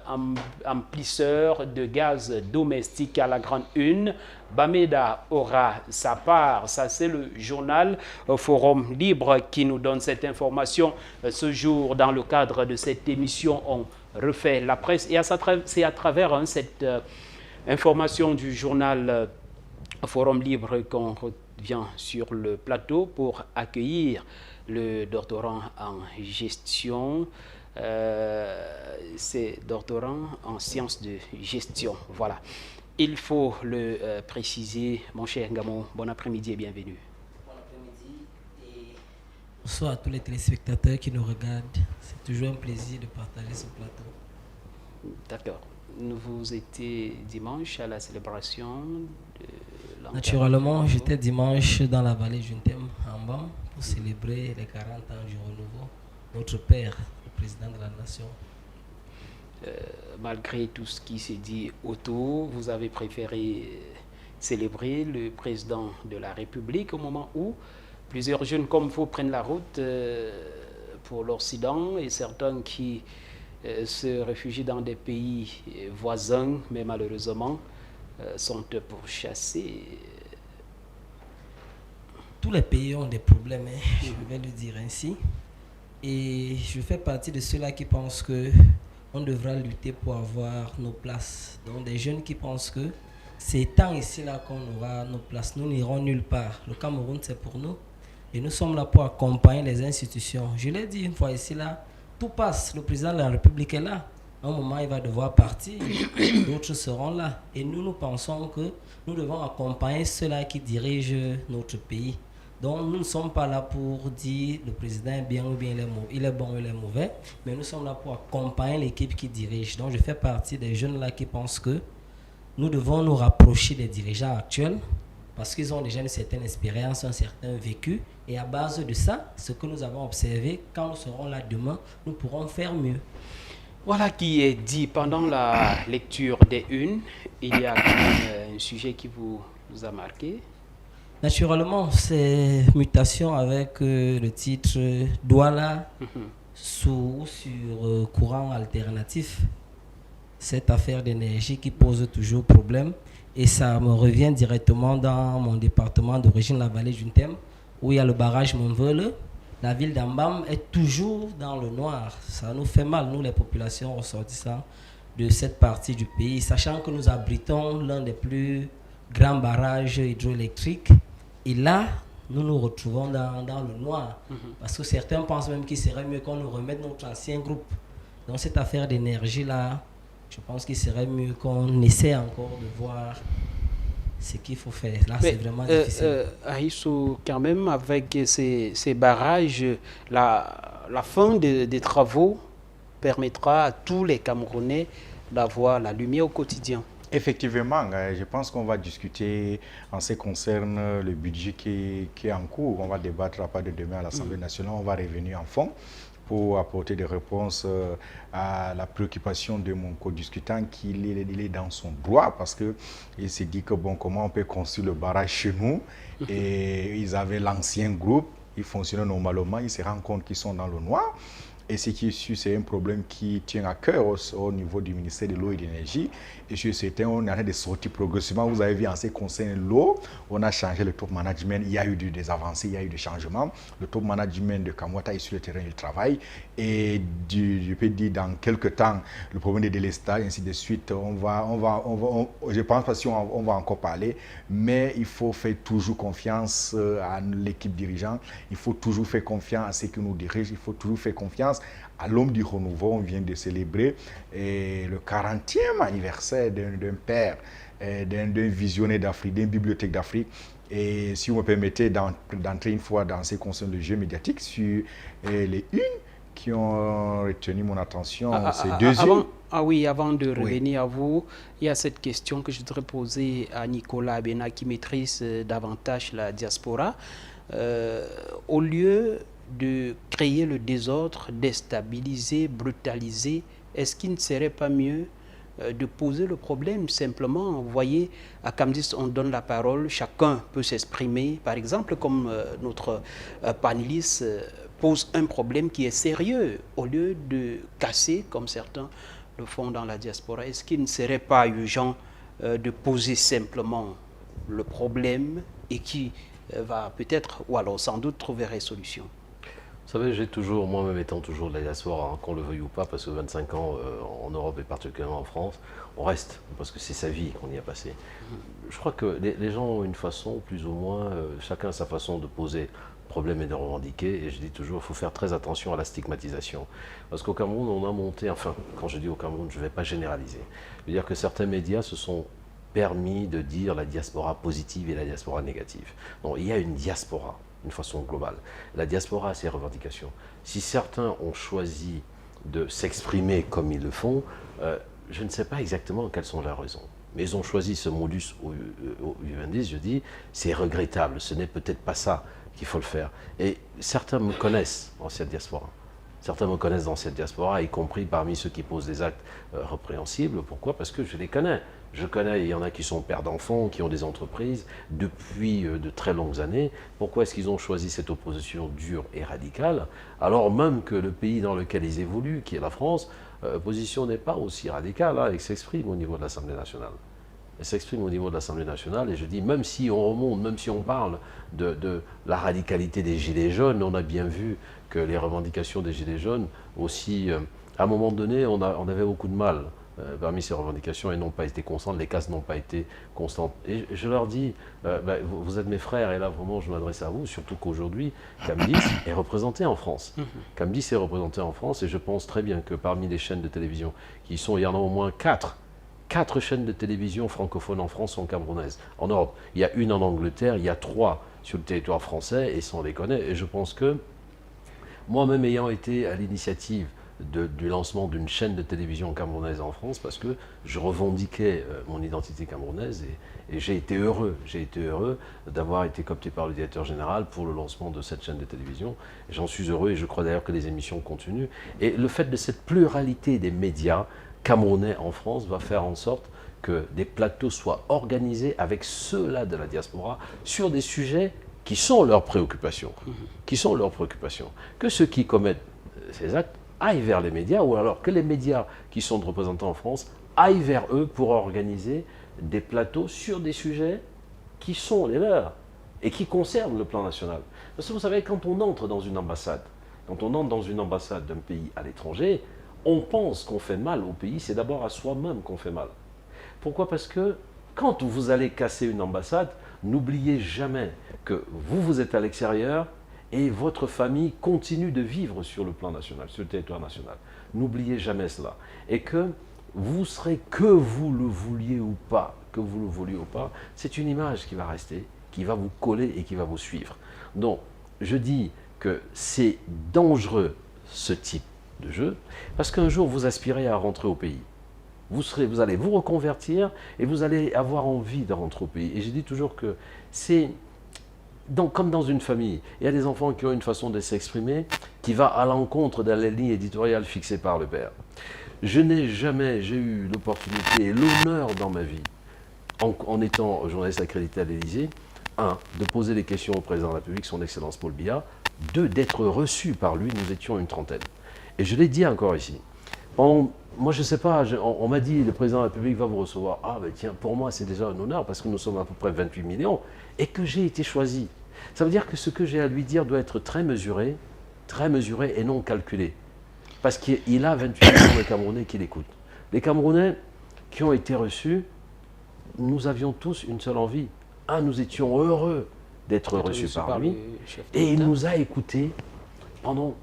Speaker 1: emplisseur de gaz domestique à la grande une. Bameda aura sa part. Ça, c'est le journal Forum Libre qui nous donne cette information. Ce jour, dans le cadre de cette émission, on refait la presse. Et c'est à travers cette information du journal Forum Libre qu'on revient sur le plateau pour accueillir le doctorant en gestion. C'est doctorant en sciences de gestion. Voilà. Il faut le préciser. Mon cher Ngamo, bon après-midi et bienvenue.
Speaker 4: Bon après-midi et bonsoir à tous les téléspectateurs qui nous regardent. C'est toujours un plaisir de partager ce plateau.
Speaker 1: D'accord. Vous étiez dimanche à la célébration de l'enterrement.
Speaker 4: Naturellement, j'étais dimanche dans la vallée Juntem, en Bam, pour célébrer les 40 ans du renouveau. Notre père, le président de la nation.
Speaker 1: Malgré tout ce qui s'est dit autour, vous avez préféré célébrer le président de la République au moment où plusieurs jeunes comme vous prennent la route pour l'Occident et certains qui se réfugient dans des pays voisins, mais malheureusement sont pourchassés.
Speaker 4: Tous les pays ont des problèmes, hein, je vais le dire ainsi. Et je fais partie de ceux-là qui pensent que on devra lutter pour avoir nos places. Donc des jeunes qui pensent que c'est tant ici là qu'on aura nos places. Nous n'irons nulle part. Le Cameroun, c'est pour nous. Et nous sommes là pour accompagner les institutions. Je l'ai dit une fois ici là, tout passe. Le président de la République est là. À un moment, il va devoir partir. D'autres seront là. Et nous pensons que nous devons accompagner ceux-là qui dirigent notre pays. Donc, nous ne sommes pas là pour dire le président est bien ou bien il est bon ou il est mauvais, mais nous sommes là pour accompagner l'équipe qui dirige. Donc, je fais partie des jeunes là qui pensent que nous devons nous rapprocher des dirigeants actuels parce qu'ils ont déjà une certaine expérience, un certain vécu. Et à base de ça, ce que nous avons observé, quand nous serons là demain, nous pourrons faire mieux.
Speaker 1: Voilà qui est dit pendant la lecture des unes. Il y a un sujet qui vous a marqué.
Speaker 4: Naturellement, c'est mutation avec le titre Douala sur courant alternatif. Cette affaire d'énergie qui pose toujours problème. Et ça me revient directement dans mon département d'origine, la vallée Juntem, où il y a le barrage Monvele. La ville d'Ambam est toujours dans le noir. Ça nous fait mal, nous les populations ressortissants de cette partie du pays, sachant que nous abritons l'un des plus grands barrages hydroélectriques. Et là, nous nous retrouvons dans le noir. Parce que certains pensent même qu'il serait mieux qu'on nous remette notre ancien groupe. Donc cette affaire d'énergie-là, je pense qu'il serait mieux qu'on essaie encore de voir ce qu'il faut faire. Là, c'est vraiment difficile.
Speaker 1: Aïssou, quand même, avec ces barrages, la fin des travaux permettra à tous les Camerounais d'avoir la lumière au quotidien.
Speaker 3: Effectivement, je pense qu'on va discuter en ce qui concerne le budget qui est en cours. On va débattre à partir de demain à l'Assemblée nationale. On va revenir en fond pour apporter des réponses à la préoccupation de mon co-discutant qu'il est dans son droit parce qu'il s'est dit que bon, comment on peut construire le barrage chez nous et ils avaient l'ancien groupe, ils fonctionnaient normalement, ils se rendent compte qu'ils sont dans le noir. Et ce qui est sûr, c'est un problème qui tient à cœur au niveau du ministère de l'eau et de l'énergie. Et sur certains, on est en train de sortir progressivement. Vous avez vu en ce qui concerne l'eau, on a changé le top management. Il y a eu des avancées, il y a eu des changements. Le top management de Kamwata est sur le terrain, il travaille. Et je peux dire, dans quelques temps, le problème des délestages, ainsi de suite, je pense pas si on va encore parler. Mais il faut faire toujours confiance à l'équipe dirigeante. Il faut toujours faire confiance à ceux qui nous dirigent. Il faut toujours faire confiance à l'homme du renouveau. On vient de célébrer le 40e anniversaire d'un père, d'un visionnaire d'Afrique, d'une bibliothèque d'Afrique. Et si vous me permettez d'entrer une fois dans ce qui concerne le jeu médiatique sur les unes qui ont retenu mon attention, ces deux unes.
Speaker 1: Oui, avant de revenir à vous, il y a cette question que je voudrais poser à Nicolas Abena qui maîtrise davantage la diaspora. Au lieu de créer le désordre, déstabiliser, brutaliser, est-ce qu'il ne serait pas mieux de poser le problème simplement? Vous voyez, à Camdis, on donne la parole, chacun peut s'exprimer, par exemple, comme notre panéliste pose un problème qui est sérieux, au lieu de casser, comme certains le font dans la diaspora. Est-ce qu'il ne serait pas urgent de poser simplement le problème et qui va peut-être, ou alors sans doute, trouver solution?
Speaker 2: Vous savez, j'ai toujours, moi-même étant toujours de la diaspora, hein, qu'on le veuille ou pas, parce que 25 ans en Europe et particulièrement en France, on reste, parce que c'est sa vie qu'on y a passé. Je crois que les gens ont une façon, plus ou moins, chacun a sa façon de poser problème et de revendiquer, et je dis toujours, il faut faire très attention à la stigmatisation. Parce qu'au Cameroun, on a monté, enfin, quand je dis au Cameroun, je ne vais pas généraliser. Je veux dire que certains médias se sont permis de dire la diaspora positive et la diaspora négative. Non, il y a une diaspora, d'une façon globale. La diaspora a ses revendications. Si certains ont choisi de s'exprimer comme ils le font, je ne sais pas exactement quelles sont leurs raisons. Mais ils ont choisi ce modus vivendi, je dis, c'est regrettable, ce n'est peut-être pas ça qu'il faut le faire. Et certains me connaissent dans cette diaspora. Certains me connaissent dans cette diaspora, y compris parmi ceux qui posent des actes répréhensibles. Pourquoi? Parce que je les connais. Je connais, il y en a qui sont pères d'enfants, qui ont des entreprises depuis de très longues années. Pourquoi est-ce qu'ils ont choisi cette opposition dure et radicale, alors même que le pays dans lequel ils évoluent, qui est la France, l'opposition n'est pas aussi radicale, hein, et s'exprime au niveau de l'Assemblée nationale. Elle s'exprime au niveau de l'Assemblée nationale, et je dis, même si on remonte, même si on parle de la radicalité des Gilets jaunes, on a bien vu que les revendications des Gilets jaunes aussi, à un moment donné, on avait beaucoup de mal parmi ces revendications et n'ont pas été constantes, les cases n'ont pas été constantes. Et je leur dis, vous êtes mes frères, et là vraiment je m'adresse à vous, surtout qu'aujourd'hui, Camdis est représenté en France. Camdis est représenté en France, et je pense très bien que parmi les chaînes de télévision qui sont, il y en a au moins 4 chaînes de télévision francophones en France sont camerounaises. En Europe, il y a une en Angleterre, il y a 3 sur le territoire français, et ça on les connaît. Et je pense que, moi-même ayant été à l'initiative du lancement d'une chaîne de télévision camerounaise en France, parce que je revendiquais mon identité camerounaise, et j'ai été heureux d'avoir été coopté par le directeur général pour le lancement de cette chaîne de télévision. J'en suis heureux, et je crois d'ailleurs que les émissions continuent. Et le fait de cette pluralité des médias camerounais en France va faire en sorte que des plateaux soient organisés avec ceux-là de la diaspora sur des sujets qui sont leurs préoccupations, que ceux qui commettent ces actes aillent vers les médias, ou alors que les médias qui sont représentés en France aillent vers eux pour organiser des plateaux sur des sujets qui sont les leurs et qui concernent le plan national. Parce que vous savez, quand on entre dans une ambassade, d'un pays à l'étranger, on pense qu'on fait mal au pays, c'est d'abord à soi-même qu'on fait mal. Pourquoi? Parce que quand vous allez casser une ambassade, n'oubliez jamais que vous êtes à l'extérieur et votre famille continue de vivre sur le plan national, sur le territoire national. N'oubliez jamais cela. Et que vous serez, que vous le vouliez ou pas, c'est une image qui va rester, qui va vous coller et qui va vous suivre. Donc, je dis que c'est dangereux ce type de jeu, parce qu'un jour vous aspirez à rentrer au pays. Vous allez vous reconvertir et vous allez avoir envie de rentrer au pays. Et je dis toujours que c'est comme dans une famille, il y a des enfants qui ont une façon de s'exprimer qui va à l'encontre de la ligne éditoriale fixée par le père. J'ai eu l'opportunité et l'honneur dans ma vie, en étant journaliste accrédité à l'Élysée, 1, de poser des questions au président de la République, son Excellence Paul Biya, 2, d'être reçu par lui, nous étions une trentaine. Et je l'ai dit encore ici. Moi, je ne sais pas, on m'a dit, le président de la République va vous recevoir. Ah, ben tiens, pour moi, c'est déjà un honneur, parce que nous sommes à peu près 28 millions, et que j'ai été choisi. Ça veut dire que ce que j'ai à lui dire doit être très mesuré et non calculé. Parce qu'il a 28 millions de Camerounais qui l'écoutent. Les Camerounais qui ont été reçus, nous avions tous une seule envie. Nous étions heureux d'être reçus par lui, et il nous a écoutés pendant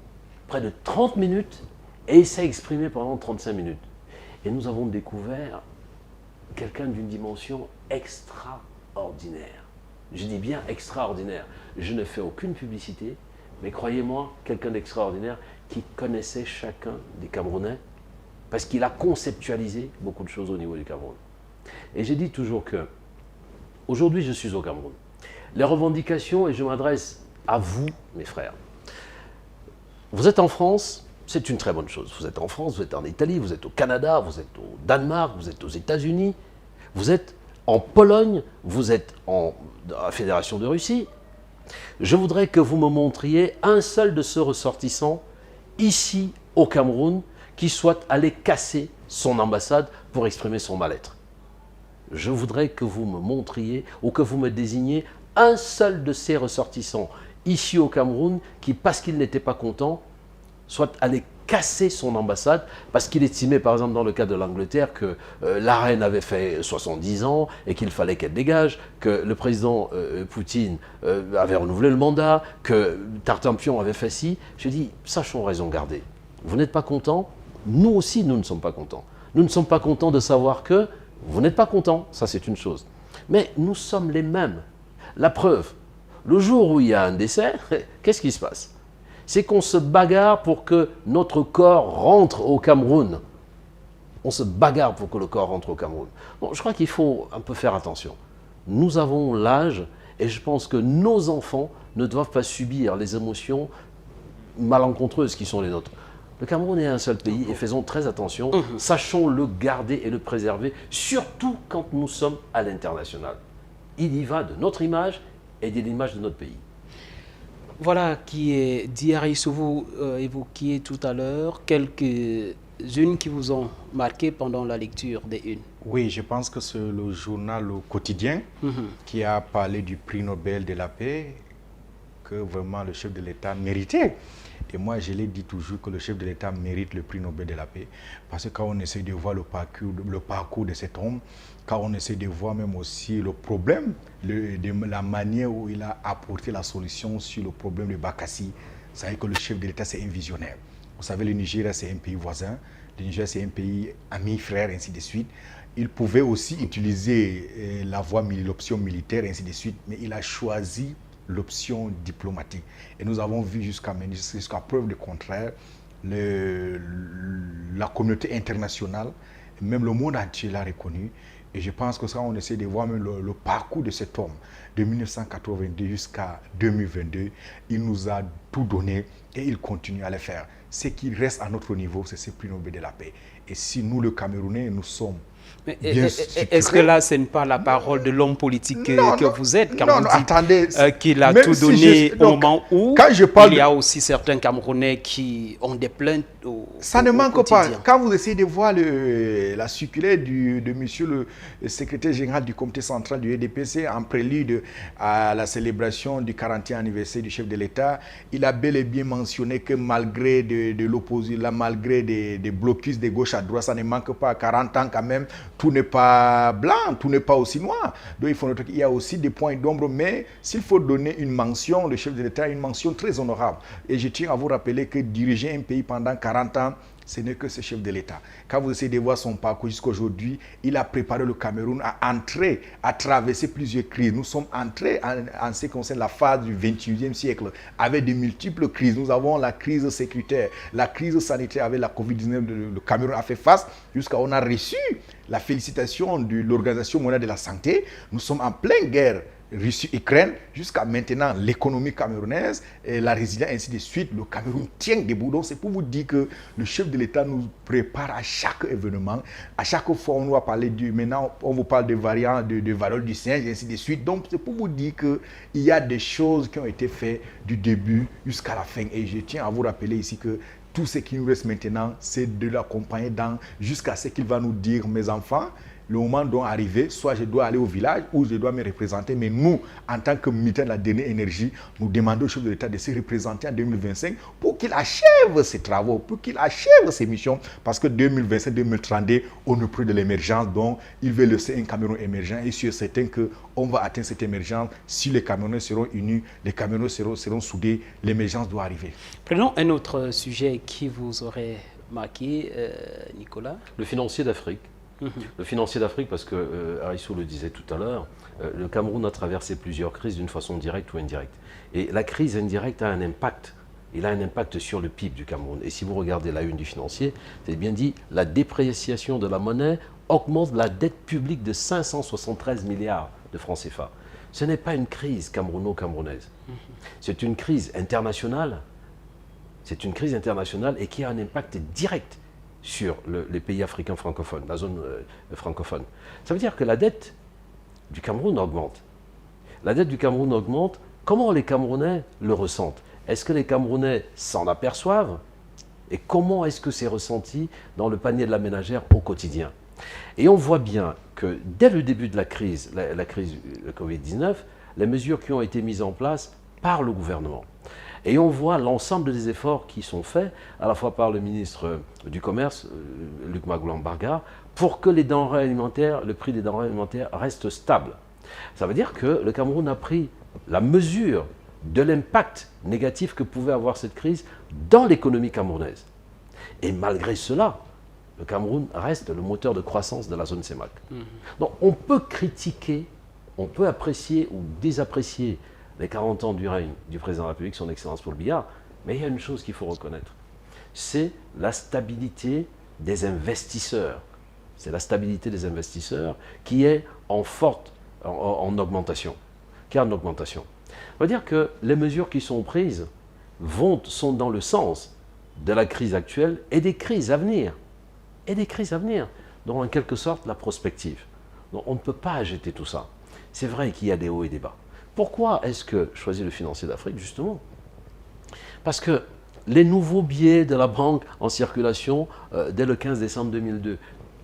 Speaker 2: près de 30 minutes, et il s'est exprimé pendant 35 minutes. Et nous avons découvert quelqu'un d'une dimension extraordinaire. Je dis bien extraordinaire. Je ne fais aucune publicité, mais croyez-moi, quelqu'un d'extraordinaire qui connaissait chacun des Camerounais, parce qu'il a conceptualisé beaucoup de choses au niveau du Cameroun. Et j'ai dit toujours que, aujourd'hui je suis au Cameroun. Les revendications, et je m'adresse à vous, mes frères, vous êtes en France, c'est une très bonne chose. Vous êtes en France, vous êtes en Italie, vous êtes au Canada, vous êtes au Danemark, vous êtes aux États-Unis, vous êtes en Pologne, vous êtes dans la Fédération de Russie. Je voudrais que vous me montriez un seul de ceux ressortissants ici au Cameroun qui soit allé casser son ambassade pour exprimer son mal-être. Je voudrais que vous me montriez ou que vous me désigniez un seul de ces ressortissants ici au Cameroun qui, parce qu'il n'était pas content, soit allé casser son ambassade parce qu'il estimait, par exemple, dans le cas de l'Angleterre, que la reine avait fait 70 ans et qu'il fallait qu'elle dégage, que le président Poutine avait renouvelé le mandat, que Tartampion avait fait ci. Je dis, sachons raison garder. Vous n'êtes pas content? Nous aussi, nous ne sommes pas contents. Nous ne sommes pas contents de savoir que vous n'êtes pas contents. Ça, c'est une chose. Mais nous sommes les mêmes. La preuve, le jour où il y a un décès, qu'est-ce qui se passe? C'est qu'on se bagarre pour que notre corps rentre au Cameroun. On se bagarre pour que le corps rentre au Cameroun. Bon, je crois qu'il faut un peu faire attention. Nous avons l'âge et je pense que nos enfants ne doivent pas subir les émotions malencontreuses qui sont les nôtres. Le Cameroun est un seul pays et faisons très attention. Sachons le garder et le préserver, surtout quand nous sommes à l'international. Il y va de notre image et de l'image de notre pays.
Speaker 1: Voilà qui est dit, vous évoquiez tout à l'heure quelques-unes qui vous ont marqué pendant la lecture des unes.
Speaker 3: Oui, je pense que c'est le journal Le Quotidien qui a parlé du prix Nobel de la paix que vraiment le chef de l'État méritait. Et moi, je l'ai dit toujours que le chef de l'État mérite le prix Nobel de la paix. Parce que quand on essaie de voir le parcours de cet homme, quand on essaie de voir même aussi le problème, la manière où il a apporté la solution sur le problème de Bakassi, vous savez que le chef de l'État, c'est un visionnaire. Vous savez, le Nigeria, c'est un pays voisin. Le Nigeria, c'est un pays ami, frère, ainsi de suite. Il pouvait aussi utiliser l'option militaire, ainsi de suite, mais il a choisi l'option diplomatique. Et nous avons vu jusqu'à preuve du contraire, la communauté internationale, même le monde entier l'a reconnu. Et je pense que ça, on essaie de voir même le parcours de cet homme, de 1982 jusqu'à 2022. Il nous a tout donné et il continue à le faire. Ce qui reste à notre niveau, c'est ce prix Nobel de la paix. Et si nous, le Camerounais, nous sommes
Speaker 1: est-ce que là, ce n'est pas la parole de l'homme politique que vous êtes quand vous dites
Speaker 3: attendez,
Speaker 1: qu'il a tout donné au moment où il y a aussi certains Camerounais qui ont des plaintes
Speaker 3: ça ne manque pas. Quand vous essayez de voir la circulaire de monsieur le secrétaire général du comité central du EDPC en prélude à la célébration du 40e anniversaire du chef de l'État, il a bel et bien mentionné que malgré de l'opposition, malgré des blocus de gauche à droite, ça ne manque pas. À 40 ans quand même, tout n'est pas blanc, tout n'est pas aussi noir. Donc il faut noter qu'il y a aussi des points d'ombre, mais s'il faut donner une mention, le chef de l'État a une mention très honorable. Et je tiens à vous rappeler que diriger un pays pendant 40 ans, ce n'est que ce chef de l'État. Quand vous essayez de voir son parcours jusqu'à aujourd'hui, il a préparé le Cameroun à entrer, à traverser plusieurs crises. Nous sommes entrés en ce qui concerne la phase du 21e siècle avec de multiples crises. Nous avons la crise sécuritaire, la crise sanitaire avec la Covid-19. Le Cameroun a fait face jusqu'à on a reçu la félicitation de l'Organisation mondiale de la santé. Nous sommes en pleine guerre. Russie-Ukraine, jusqu'à maintenant, l'économie camerounaise, et la résilience, ainsi de suite, le Cameroun tient debout. Donc, c'est pour vous dire que le chef de l'État nous prépare à chaque événement. À chaque fois, on va parler maintenant, on vous parle de variants, de varole du singe, ainsi de suite. Donc, c'est pour vous dire qu'il y a des choses qui ont été faites du début jusqu'à la fin. Et je tiens à vous rappeler ici que tout ce qui nous reste maintenant, c'est de l'accompagner jusqu'à ce qu'il va nous dire, mes enfants, le moment doit arriver, soit je dois aller au village ou je dois me représenter. Mais nous, en tant que militaires de la dernière énergie, nous demandons au chef de l'État de se représenter en 2025 pour qu'il achève ses travaux, pour qu'il achève ses missions. Parce que 2025-2032, on est près de l'émergence. Donc, il veut laisser un Cameroun émergent. Et je suis certain qu'on va atteindre cette émergence. Si les Camerounais seront unis, les Camerounais seront soudés, l'émergence doit arriver.
Speaker 1: Prenons un autre sujet qui vous aurait marqué, Nicolas.
Speaker 2: Le financier d'Afrique. Le financier d'Afrique, parce que Arissou le disait tout à l'heure, le Cameroun a traversé plusieurs crises d'une façon directe ou indirecte. Et la crise indirecte a un impact. Il a un impact sur le PIB du Cameroun. Et si vous regardez la une du financier, c'est bien dit, la dépréciation de la monnaie augmente la dette publique de 573 milliards de francs CFA. Ce n'est pas une crise camerouno-camerounaise. C'est une crise internationale. C'est une crise internationale et qui a un impact direct sur les pays africains francophones, la zone francophone. Ça veut dire que la dette du Cameroun augmente. La dette du Cameroun augmente comment les Camerounais le ressentent? Est-ce que les Camerounais s'en aperçoivent? Et comment est-ce que c'est ressenti dans le panier de la ménagère au quotidien? Et on voit bien que dès le début de la crise de Covid-19, les mesures qui ont été mises en place par le gouvernement. Et on voit l'ensemble des efforts qui sont faits, à la fois par le ministre du Commerce, Luc Magoula-Mbargara, pour que les denrées alimentaires, le prix des denrées alimentaires reste stable. Ça veut dire que le Cameroun a pris la mesure de l'impact négatif que pouvait avoir cette crise dans l'économie camerounaise. Et malgré cela, le Cameroun reste le moteur de croissance de la zone CEMAC. Donc on peut critiquer, on peut apprécier ou désapprécier les 40 ans du règne du président de la République, son Excellence Paul Biya, mais il y a une chose qu'il faut reconnaître, c'est la stabilité des investisseurs. C'est la stabilité des investisseurs qui est en augmentation. Ça veut dire que les mesures qui sont prises sont dans le sens de la crise actuelle et des crises à venir. Donc en quelque sorte la prospective. Donc on ne peut pas jeter tout ça. C'est vrai qu'il y a des hauts et des bas. Pourquoi est-ce que je choisis le financier d'Afrique? Justement parce que les nouveaux billets de la banque en circulation dès le 15 décembre 2002,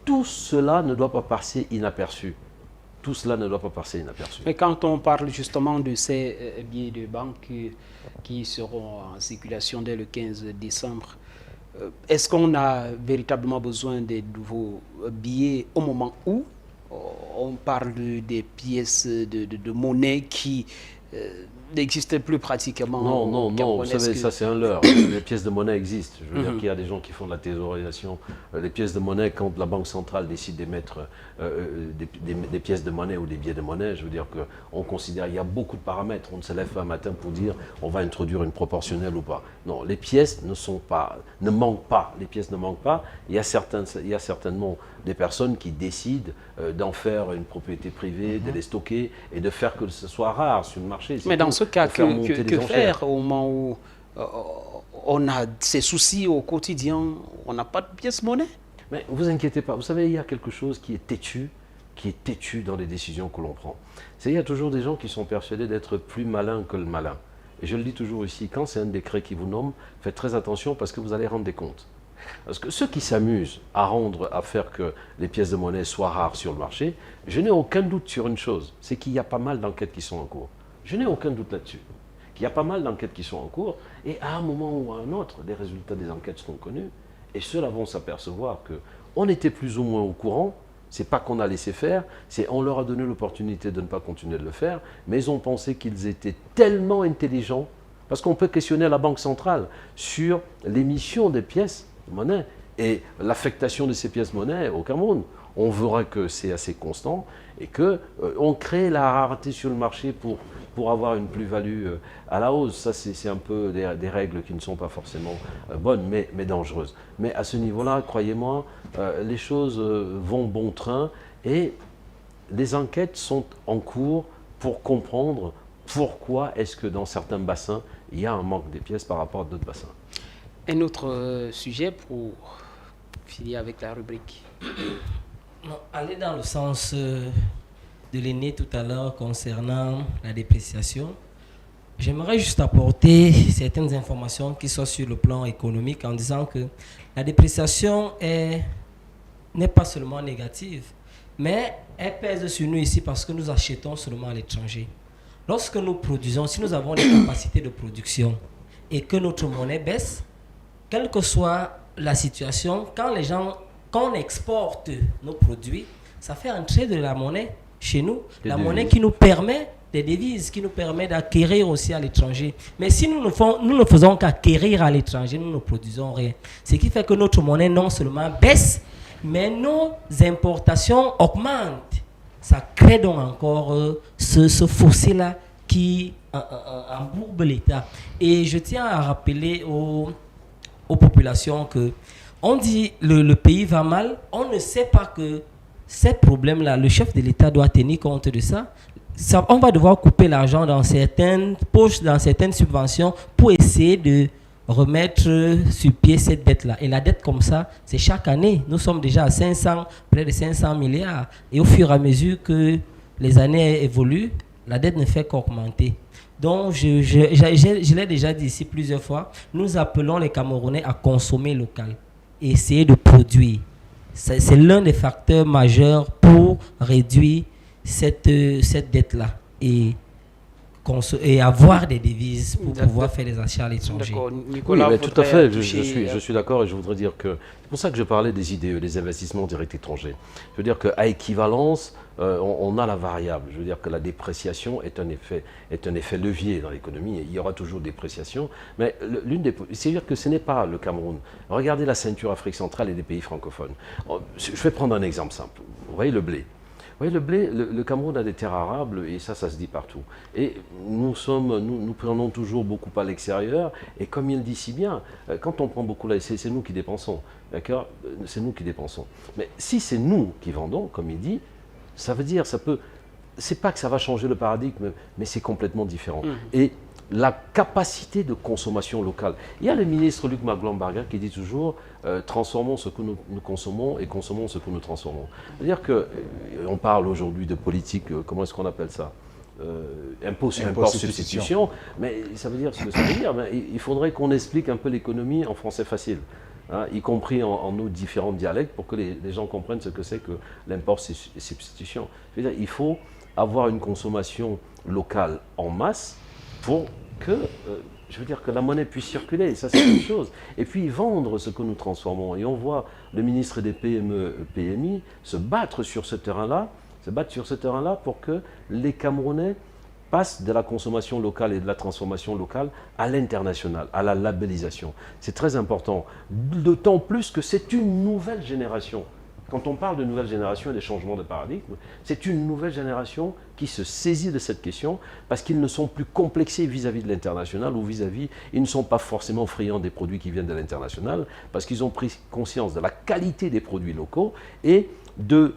Speaker 2: tout cela ne doit pas passer inaperçu.
Speaker 1: Mais quand on parle justement de ces billets de banque qui seront en circulation dès le 15 décembre, est-ce qu'on a véritablement besoin des nouveaux billets au moment où on parle des pièces de monnaie qui n'existaient plus pratiquement?
Speaker 2: Non, vous savez, ça c'est un leurre. Les pièces de monnaie existent. Je veux dire qu'il y a des gens qui font de la thésaurisation. Les pièces de monnaie, quand la Banque centrale décide d'émettre des pièces de monnaie ou des billets de monnaie, je veux dire qu'on considère qu'il y a beaucoup de paramètres. On ne se lève pas un matin pour dire on va introduire une proportionnelle ou pas. Non, les pièces ne manquent pas. Les pièces ne manquent pas. Il y a certainement des personnes qui décident d'en faire une propriété privée, de les stocker et de faire que ce soit rare sur le marché.
Speaker 1: Mais dans ce cas, que faire au moment où on a ces soucis au quotidien, on n'a pas de pièces monnaie?
Speaker 2: Mais ne vous inquiétez pas, vous savez, il y a quelque chose qui est têtu dans les décisions que l'on prend. Il y a toujours des gens qui sont persuadés d'être plus malins que le malin. Et je le dis toujours ici, quand c'est un décret qui vous nomme, faites très attention parce que vous allez rendre des comptes. Parce que ceux qui s'amusent à faire que les pièces de monnaie soient rares sur le marché, je n'ai aucun doute sur une chose, c'est qu'il y a pas mal d'enquêtes qui sont en cours. Je n'ai aucun doute là-dessus. Il y a pas mal d'enquêtes qui sont en cours, et à un moment ou à un autre, les résultats des enquêtes seront connus, et ceux-là vont s'apercevoir qu'on était plus ou moins au courant. C'est pas qu'on a laissé faire, c'est on leur a donné l'opportunité de ne pas continuer de le faire, mais ils ont pensé qu'ils étaient tellement intelligents, parce qu'on peut questionner la Banque centrale sur l'émission des pièces de monnaie et l'affectation de ces pièces monnaie au Cameroun. On verra que c'est assez constant et qu'on crée la rareté sur le marché pour avoir une plus-value à la hausse. Ça, c'est un peu des règles qui ne sont pas forcément bonnes, mais dangereuses. Mais à ce niveau-là, croyez-moi, les choses vont bon train et des enquêtes sont en cours pour comprendre pourquoi est-ce que dans certains bassins, il y a un manque de pièces par rapport à d'autres bassins.
Speaker 1: Un autre sujet pour finir avec la rubrique.
Speaker 4: Non, aller dans le sens de l'aîné tout à l'heure concernant la dépréciation, j'aimerais juste apporter certaines informations qui sont sur le plan économique en disant que la dépréciation n'est pas seulement négative, mais elle pèse sur nous ici parce que nous achetons seulement à l'étranger. Lorsque nous produisons, si nous avons les capacités de production et que notre monnaie baisse, quelle que soit la situation, quand on exporte nos produits, ça fait entrer de la monnaie chez nous, monnaie qui nous permet, des devises qui nous permet d'acquérir aussi à l'étranger. Mais si nous ne faisons qu'acquérir à l'étranger, nous ne produisons rien. Ce qui fait que notre monnaie non seulement baisse, mais nos importations augmentent. Ça crée donc encore ce fossé-là qui embourbe l'État. Et je tiens à rappeler aux populations que on dit le pays va mal, on ne sait pas que ces problèmes-là, le chef de l'État doit tenir compte de ça. On va devoir couper l'argent dans certaines poches, dans certaines subventions pour essayer de remettre sur pied cette dette-là. Et la dette comme ça, c'est chaque année. Nous sommes déjà à près de 500 milliards. Et au fur et à mesure que les années évoluent, la dette ne fait qu'augmenter. Donc, je l'ai déjà dit ici plusieurs fois, nous appelons les Camerounais à consommer local et essayer de produire. C'est l'un des facteurs majeurs pour réduire cette dette-là et avoir des devises pour pouvoir faire des achats à l'étranger.
Speaker 1: Nicolas,
Speaker 2: oui, mais tout à fait, je suis d'accord et je voudrais dire que c'est pour ça que je parlais des IDE, des investissements directs étrangers. Je veux dire qu'à équivalence, on a la variable. Je veux dire que la dépréciation est un effet levier dans l'économie. Il y aura toujours dépréciation, mais c'est-à-dire que ce n'est pas le Cameroun. Regardez la ceinture Afrique centrale et des pays francophones. Je vais prendre un exemple simple. Vous voyez le blé. Oui, le blé, le Cameroun a des terres arables et ça se dit partout. Et nous prenons toujours beaucoup à l'extérieur. Et comme il dit si bien, quand on prend beaucoup là, c'est nous qui dépensons. D'accord ? C'est nous qui dépensons. Mais si c'est nous qui vendons, comme il dit, ça veut dire, c'est pas que ça va changer le paradigme, mais c'est complètement différent. Et la capacité de consommation locale. Il y a le ministre Luc Magloire qui dit toujours transformons ce que nous consommons et consommons ce que nous transformons. C'est-à-dire qu'on parle aujourd'hui de politique, comment est-ce qu'on appelle ça impôt substitution, mais ça veut dire ce que ça veut dire. Mais il faudrait qu'on explique un peu l'économie en français facile. Hein, y compris en nos différents dialectes, pour que les gens comprennent ce que c'est que l'import substitution. Je veux dire, il faut avoir une consommation locale en masse pour que, je veux dire, que la monnaie puisse circuler, ça c'est une chose. Et puis vendre ce que nous transformons. Et on voit le ministre des PME, PMI se battre sur ce terrain-là, pour que les Camerounais passent de la consommation locale et de la transformation locale à l'international, à la labellisation. C'est très important, d'autant plus que c'est une nouvelle génération. Quand on parle de nouvelle génération et des changements de paradigme, c'est une nouvelle génération qui se saisit de cette question parce qu'ils ne sont plus complexés vis-à-vis de l'international ou ils ne sont pas forcément friands des produits qui viennent de l'international parce qu'ils ont pris conscience de la qualité des produits locaux et de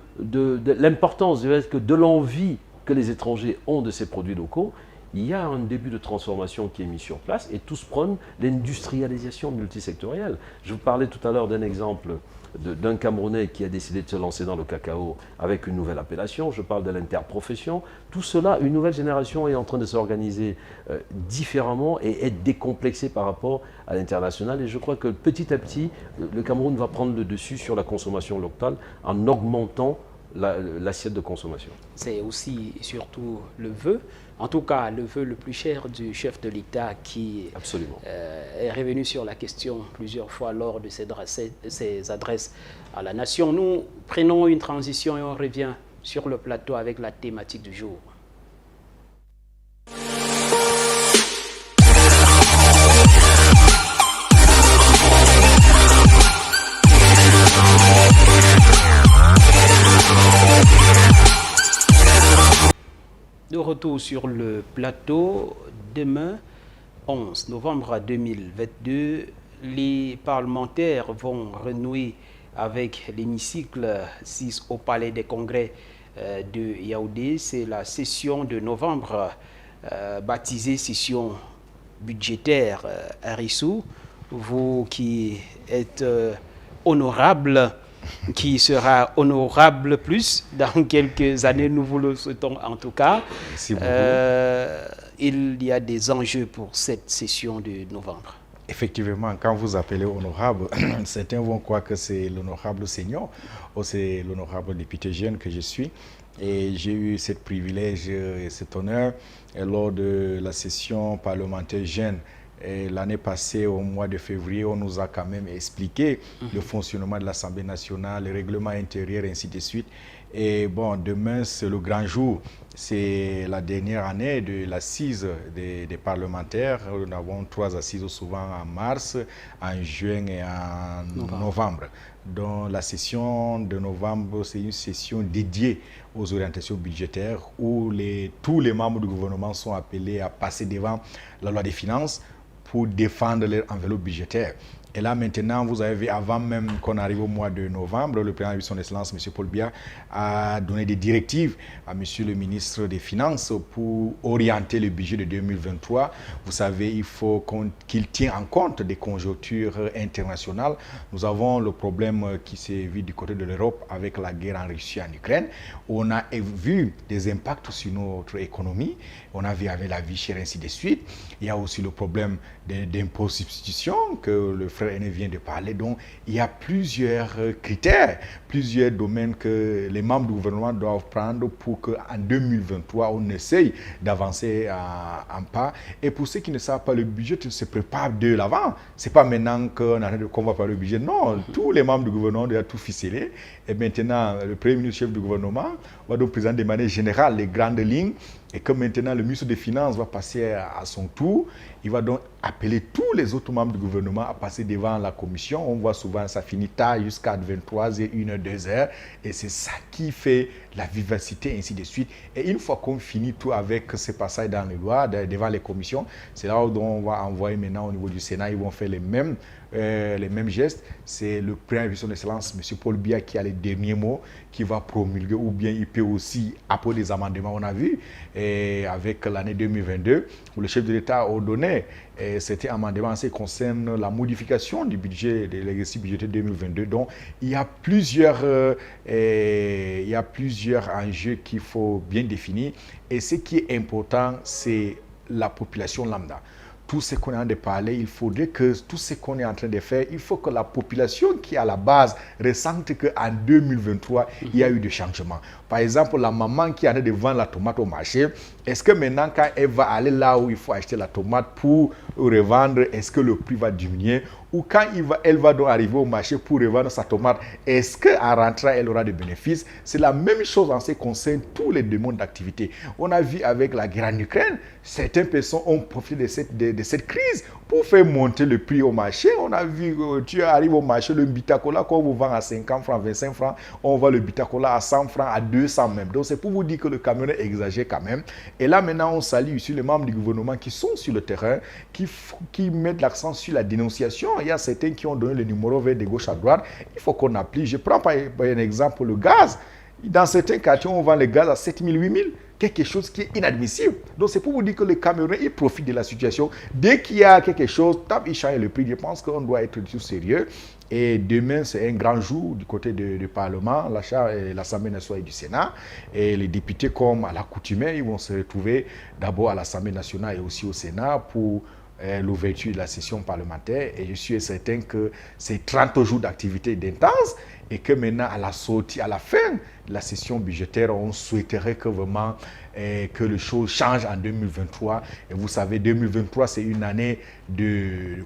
Speaker 2: l'importance de l'envie que les étrangers ont de ces produits locaux. Il y a un début de transformation qui est mis sur place et tous prônent l'industrialisation multisectorielle. Je vous parlais tout à l'heure d'un exemple d'un Camerounais qui a décidé de se lancer dans le cacao avec une nouvelle appellation. Je parle de l'interprofession. Tout cela, une nouvelle génération est en train de s'organiser différemment et être décomplexée par rapport à l'international. Et je crois que petit à petit, le Cameroun va prendre le dessus sur la consommation locale en augmentant l'assiette de consommation.
Speaker 1: C'est aussi et surtout le vœu, en tout cas le vœu le plus cher du chef de l'État qui est revenu sur la question plusieurs fois lors de ses adresses à la nation. Nous prenons une transition et on revient sur le plateau avec la thématique du jour. De retour sur le plateau, demain, 11 novembre 2022, les parlementaires vont renouer avec l'hémicycle 6 au Palais des Congrès de Yaoundé. C'est la session de novembre baptisée session budgétaire Harissou. Vous qui êtes honorable, qui sera honorable plus dans quelques années, nous vous le souhaitons en tout cas.
Speaker 3: Merci beaucoup.
Speaker 1: Il y a des enjeux pour cette session de novembre.
Speaker 3: Effectivement, quand vous appelez honorable, certains vont croire que c'est l'honorable senior ou c'est l'honorable député jeune que je suis. Et j'ai eu ce privilège et cet honneur lors de la session parlementaire jeune. L'année passée, au mois de février, on nous a quand même expliqué le fonctionnement de l'Assemblée nationale, le règlement intérieur, ainsi de suite. Et bon, demain, c'est le grand jour. C'est la dernière année de l'assise des parlementaires. Nous avons 3 assises souvent en mars, en juin et en novembre. Donc la session de novembre, c'est une session dédiée aux orientations budgétaires où tous les membres du gouvernement sont appelés à passer devant la loi des finances pour défendre leur enveloppe budgétaire. Et là, maintenant, vous avez vu, avant même qu'on arrive au mois de novembre, le président de son Excellence, M. Paul Biya, a donné des directives à M. le ministre des Finances pour orienter le budget de 2023. Vous savez, il faut qu'il tienne en compte des conjonctures internationales. Nous avons le problème qui s'est vu du côté de l'Europe avec la guerre en Russie et en Ukraine. On a vu des impacts sur notre économie. On a vu avec la vie chère, ainsi de suite. Il y a aussi le problème d'impôt substitution que le frère Aîné vient de parler. Donc, il y a plusieurs critères, plusieurs domaines que les membres du gouvernement doivent prendre pour qu'en 2023, on essaye d'avancer en pas. Et pour ceux qui ne savent pas, le budget se prépare de l'avant. Ce n'est pas maintenant qu'on va parler du budget. Non, tous les membres du gouvernement doivent tout ficeler. Et maintenant, le premier ministre chef du gouvernement va donc présenter de manière générale les grandes lignes. Et que maintenant le ministre des Finances va passer à son tour, il va donc appeler tous les autres membres du gouvernement à passer devant la commission. On voit souvent ça finit tard jusqu'à 23h, 1h, 2h. Et c'est ça qui fait la vivacité, ainsi de suite. Et une fois qu'on finit tout avec ce passage dans les lois, devant les commissions, c'est là où on va envoyer maintenant au niveau du Sénat, ils vont faire les mêmes gestes. C'est le président de son Excellence, M. Paul Biya, qui a les derniers mots, qui va promulguer, ou bien il peut aussi apporter des amendements, on a vu, et avec l'année 2022, où le chef de l'État a donné cet amendement en ce qui concerne la modification du budget, de l'exercice budgétaire 2022. Donc, il y a plusieurs enjeux qu'il faut bien définir. Et ce qui est important, c'est la population lambda. Tout ce qu'on est en train de parler, il faudrait que tout ce qu'on est en train de faire, il faut que la population qui est à la base ressente qu'en 2023, il y a eu des changements. Par exemple, la maman qui est en train de vendre la tomate au marché, est-ce que maintenant, quand elle va aller là où il faut acheter la tomate pour revendre, est-ce que le prix va diminuer? Ou quand elle va donc arriver au marché pour revendre sa tomate, est-ce qu'en rentrant, elle aura des bénéfices? C'est la même chose en ce qui concerne tous les domaines d'activité. On a vu avec la guerre en Ukraine, certaines personnes ont profité de cette crise pour faire monter le prix au marché. On a vu, tu arrives au marché, le Bitacola, qu'on vous vend à 50 francs, 25 francs, on vend le Bitacola à 100 francs, à 200 même. Donc c'est pour vous dire que le camionneur exagère quand même. Et là maintenant, on salue ici les membres du gouvernement qui sont sur le terrain, qui mettent l'accent sur la dénonciation. Il y a certains qui ont donné le numéro vert de gauche à droite. Il faut qu'on applique. Je prends par un exemple le gaz. Dans certains quartiers, on vend le gaz à 7 000, 8 000. Quelque chose qui est inadmissible. Donc c'est pour vous dire que les Camerounais, ils profitent de la situation. Dès qu'il y a quelque chose, ils changent le prix. Je pense qu'on doit être tout sérieux. Et demain, c'est un grand jour du côté du Parlement, l'Assemblée nationale et du Sénat. Et les députés, comme à l'accoutumée, ils vont se retrouver d'abord à l'Assemblée nationale et aussi au Sénat pour l'ouverture de la session parlementaire. Et je suis certain que c'est 30 jours d'activité intense et que maintenant, à la sortie, à la fin de la session budgétaire, on souhaiterait que vraiment que les choses changent en 2023. Et vous savez, 2023, c'est une année de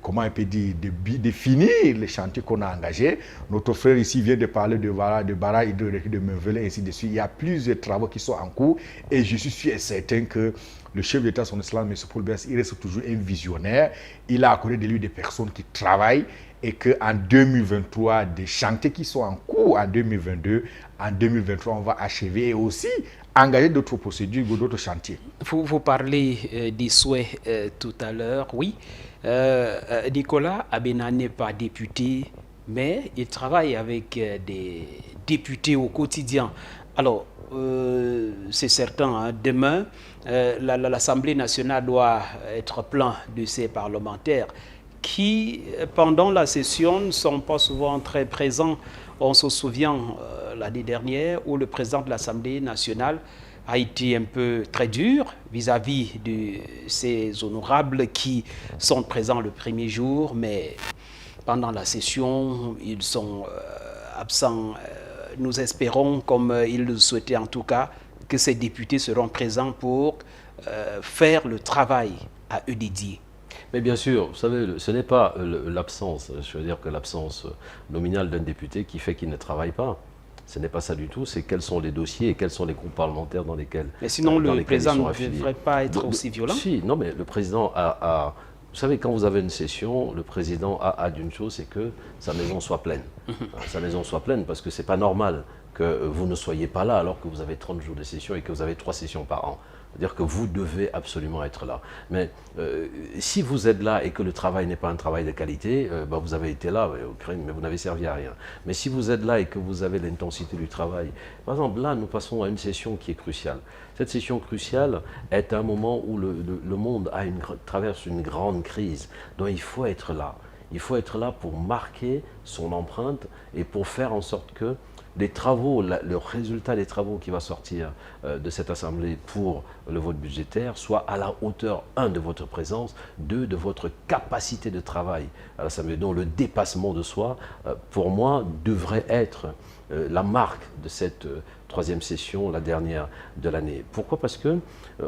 Speaker 3: finir les chantiers qu'on a engagés. Notre frère ici vient de parler de barrage hydroélectrique de Meuvele, et ainsi de suite. Il y a plusieurs travaux qui sont en cours et je suis sûr et certain que le chef d'État, son Excellence, M. Paul Biya, il reste toujours un visionnaire. Il a à côté de lui des personnes qui travaillent et qu'en 2023, des chantiers qui sont en cours en 2022, en 2023, on va achever et aussi engager d'autres procédures ou d'autres chantiers.
Speaker 1: Vous parlez des souhaits tout à l'heure, oui. Nicolas Abena n'est pas député, mais il travaille avec des députés au quotidien. Alors, c'est certain, hein, demain, l'Assemblée nationale doit être pleine de ses parlementaires qui, pendant la session, ne sont pas souvent très présents. On se souvient l'année dernière où le président de l'Assemblée nationale a été un peu très dur vis-à-vis de ces honorables qui sont présents le premier jour, mais pendant la session, ils sont absents. Nous espérons, comme il le souhaitait en tout cas, que ces députés seront présents pour faire le travail à eux dédié.
Speaker 2: Mais bien sûr, vous savez, ce n'est pas l'absence, je veux dire que l'absence nominale d'un député qui fait qu'il ne travaille pas. Ce n'est pas ça du tout, c'est quels sont les dossiers et quels sont les groupes parlementaires dans lesquels.
Speaker 1: Mais sinon, le président ne devrait pas être aussi violent.
Speaker 2: Si, non, mais le président a vous savez, quand vous avez une session, le président a d'une chose, c'est que sa maison soit pleine. Sa maison soit pleine, parce que ce n'est pas normal que vous ne soyez pas là alors que vous avez 30 jours de session et que vous avez 3 sessions par an. C'est-à-dire que vous devez absolument être là. Mais si vous êtes là et que le travail n'est pas un travail de qualité, vous avez été là, mais vous n'avez servi à rien. Mais si vous êtes là et que vous avez l'intensité du travail, par exemple, là, nous passons à une session qui est cruciale. Cette session cruciale est un moment où le monde traverse une grande crise. Donc il faut être là. Il faut être là pour marquer son empreinte et pour faire en sorte que les travaux, le résultat des travaux qui va sortir de cette Assemblée pour le vote budgétaire soit à la hauteur, 1, de votre présence, 2, de votre capacité de travail à l'Assemblée. Donc le dépassement de soi, pour moi, devrait être la marque de cette troisième session, la dernière de l'année. Pourquoi? Parce que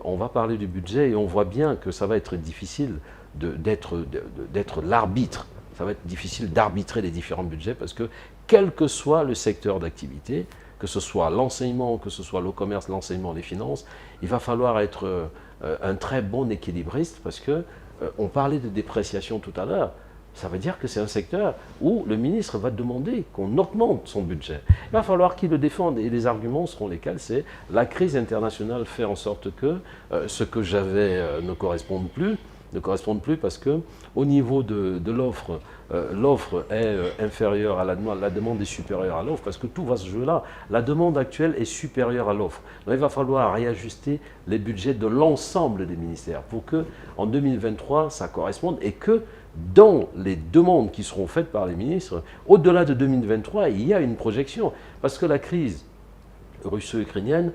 Speaker 2: on va parler du budget et on voit bien que ça va être difficile d'être l'arbitre. Ça va être difficile d'arbitrer les différents budgets parce que quel que soit le secteur d'activité, que ce soit l'enseignement, que ce soit le commerce, l'enseignement, les finances, il va falloir être un très bon équilibriste parce que on parlait de dépréciation tout à l'heure. Ça veut dire que c'est un secteur où le ministre va demander qu'on augmente son budget. Il va falloir qu'il le défende et les arguments seront lesquels? C'est la crise internationale fait en sorte que ce que j'avais ne corresponde plus parce que au niveau de l'offre, l'offre est inférieure à la demande, la demande est supérieure à l'offre parce que tout va se jouer là. La demande actuelle est supérieure à l'offre. Donc il va falloir réajuster les budgets de l'ensemble des ministères pour que en 2023 ça corresponde et que dans les demandes qui seront faites par les ministres, au-delà de 2023, il y a une projection parce que la crise russo-ukrainienne,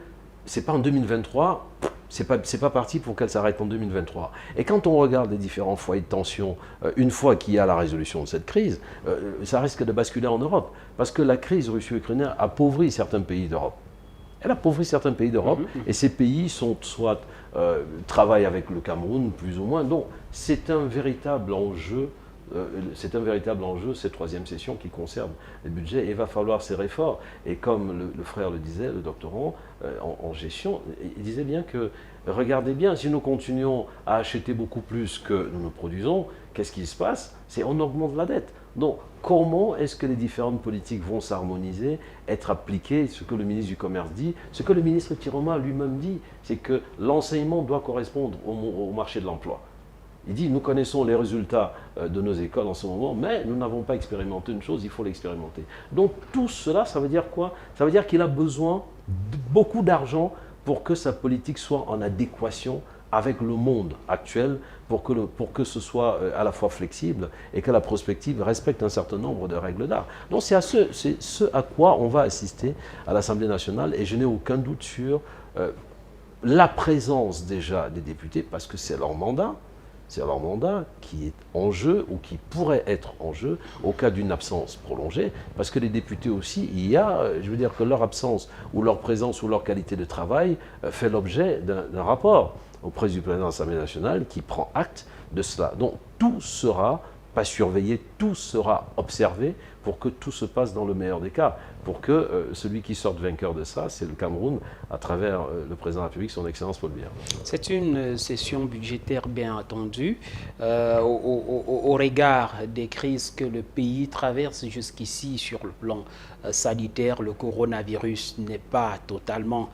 Speaker 2: c'est pas en 2023. C'est pas parti pour qu'elle s'arrête en 2023. Et quand on regarde les différents foyers de tension, une fois qu'il y a la résolution de cette crise, ça risque de basculer en Europe. Parce que la crise russo-ukrainienne appauvrit certains pays d'Europe. Elle appauvrit certains pays d'Europe et ces pays sont soit travaillent avec le Cameroun, plus ou moins. Donc c'est un véritable enjeu. Cette troisième session qui concerne les budgets. Et il va falloir serrer fort. Et comme le frère le disait, le doctorant en gestion, il disait bien que, regardez bien, si nous continuons à acheter beaucoup plus que nous produisons, qu'est-ce qui se passe? C'est on augmente la dette. Donc, comment est-ce que les différentes politiques vont s'harmoniser, être appliquées? Ce que le ministre du Commerce dit, ce que le ministre Tiroma lui-même dit, c'est que l'enseignement doit correspondre au marché de l'emploi. Il dit, nous connaissons les résultats de nos écoles en ce moment, mais nous n'avons pas expérimenté une chose, il faut l'expérimenter. Donc tout cela, ça veut dire quoi? Ça veut dire qu'il a besoin de beaucoup d'argent pour que sa politique soit en adéquation avec le monde actuel, pour que ce soit à la fois flexible et que la prospective respecte un certain nombre de règles d'art. Donc c'est ce à quoi on va assister à l'Assemblée nationale et je n'ai aucun doute sur la présence déjà des députés parce que c'est leur mandat. C'est leur mandat qui est en jeu ou qui pourrait être en jeu au cas d'une absence prolongée. Parce que les députés aussi, je veux dire que leur absence ou leur présence ou leur qualité de travail fait l'objet d'un rapport auprès du président de l'Assemblée nationale qui prend acte de cela. Donc tout sera pas surveillé, tout sera observé pour que tout se passe dans le meilleur des cas. Pour que celui qui sorte vainqueur de ça, c'est le Cameroun, à travers le président de la République, son Excellence Paul Biya.
Speaker 1: C'est une session budgétaire bien attendue, au regard des crises que le pays traverse jusqu'ici sur le plan sanitaire. Le coronavirus n'est pas totalement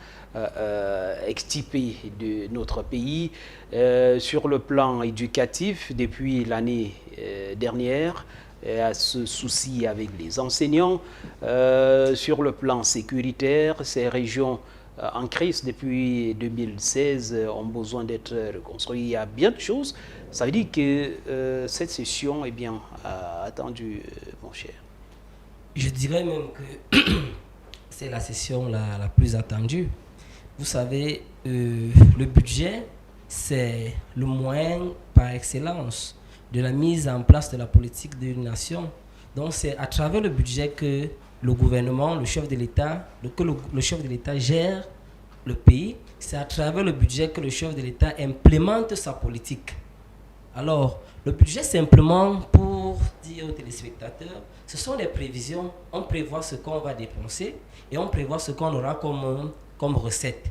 Speaker 1: extirpé de notre pays. Sur le plan éducatif, depuis l'année dernière, à ce souci avec les enseignants. Sur le plan sécuritaire, ces régions en crise depuis 2016 ont besoin d'être reconstruites. Il y a bien de choses. Ça veut dire que cette session est bien attendue, mon cher.
Speaker 4: Je dirais même que c'est la session la plus attendue. Vous savez, le budget, c'est le moyen par excellence de la mise en place de la politique d'une nation. Donc c'est à travers le budget que le gouvernement, le chef de l'État, le chef de l'État gère le pays. C'est à travers le budget que le chef de l'État implémente sa politique. Alors, le budget, simplement pour dire aux téléspectateurs, ce sont des prévisions. On prévoit ce qu'on va dépenser et on prévoit ce qu'on aura comme recette.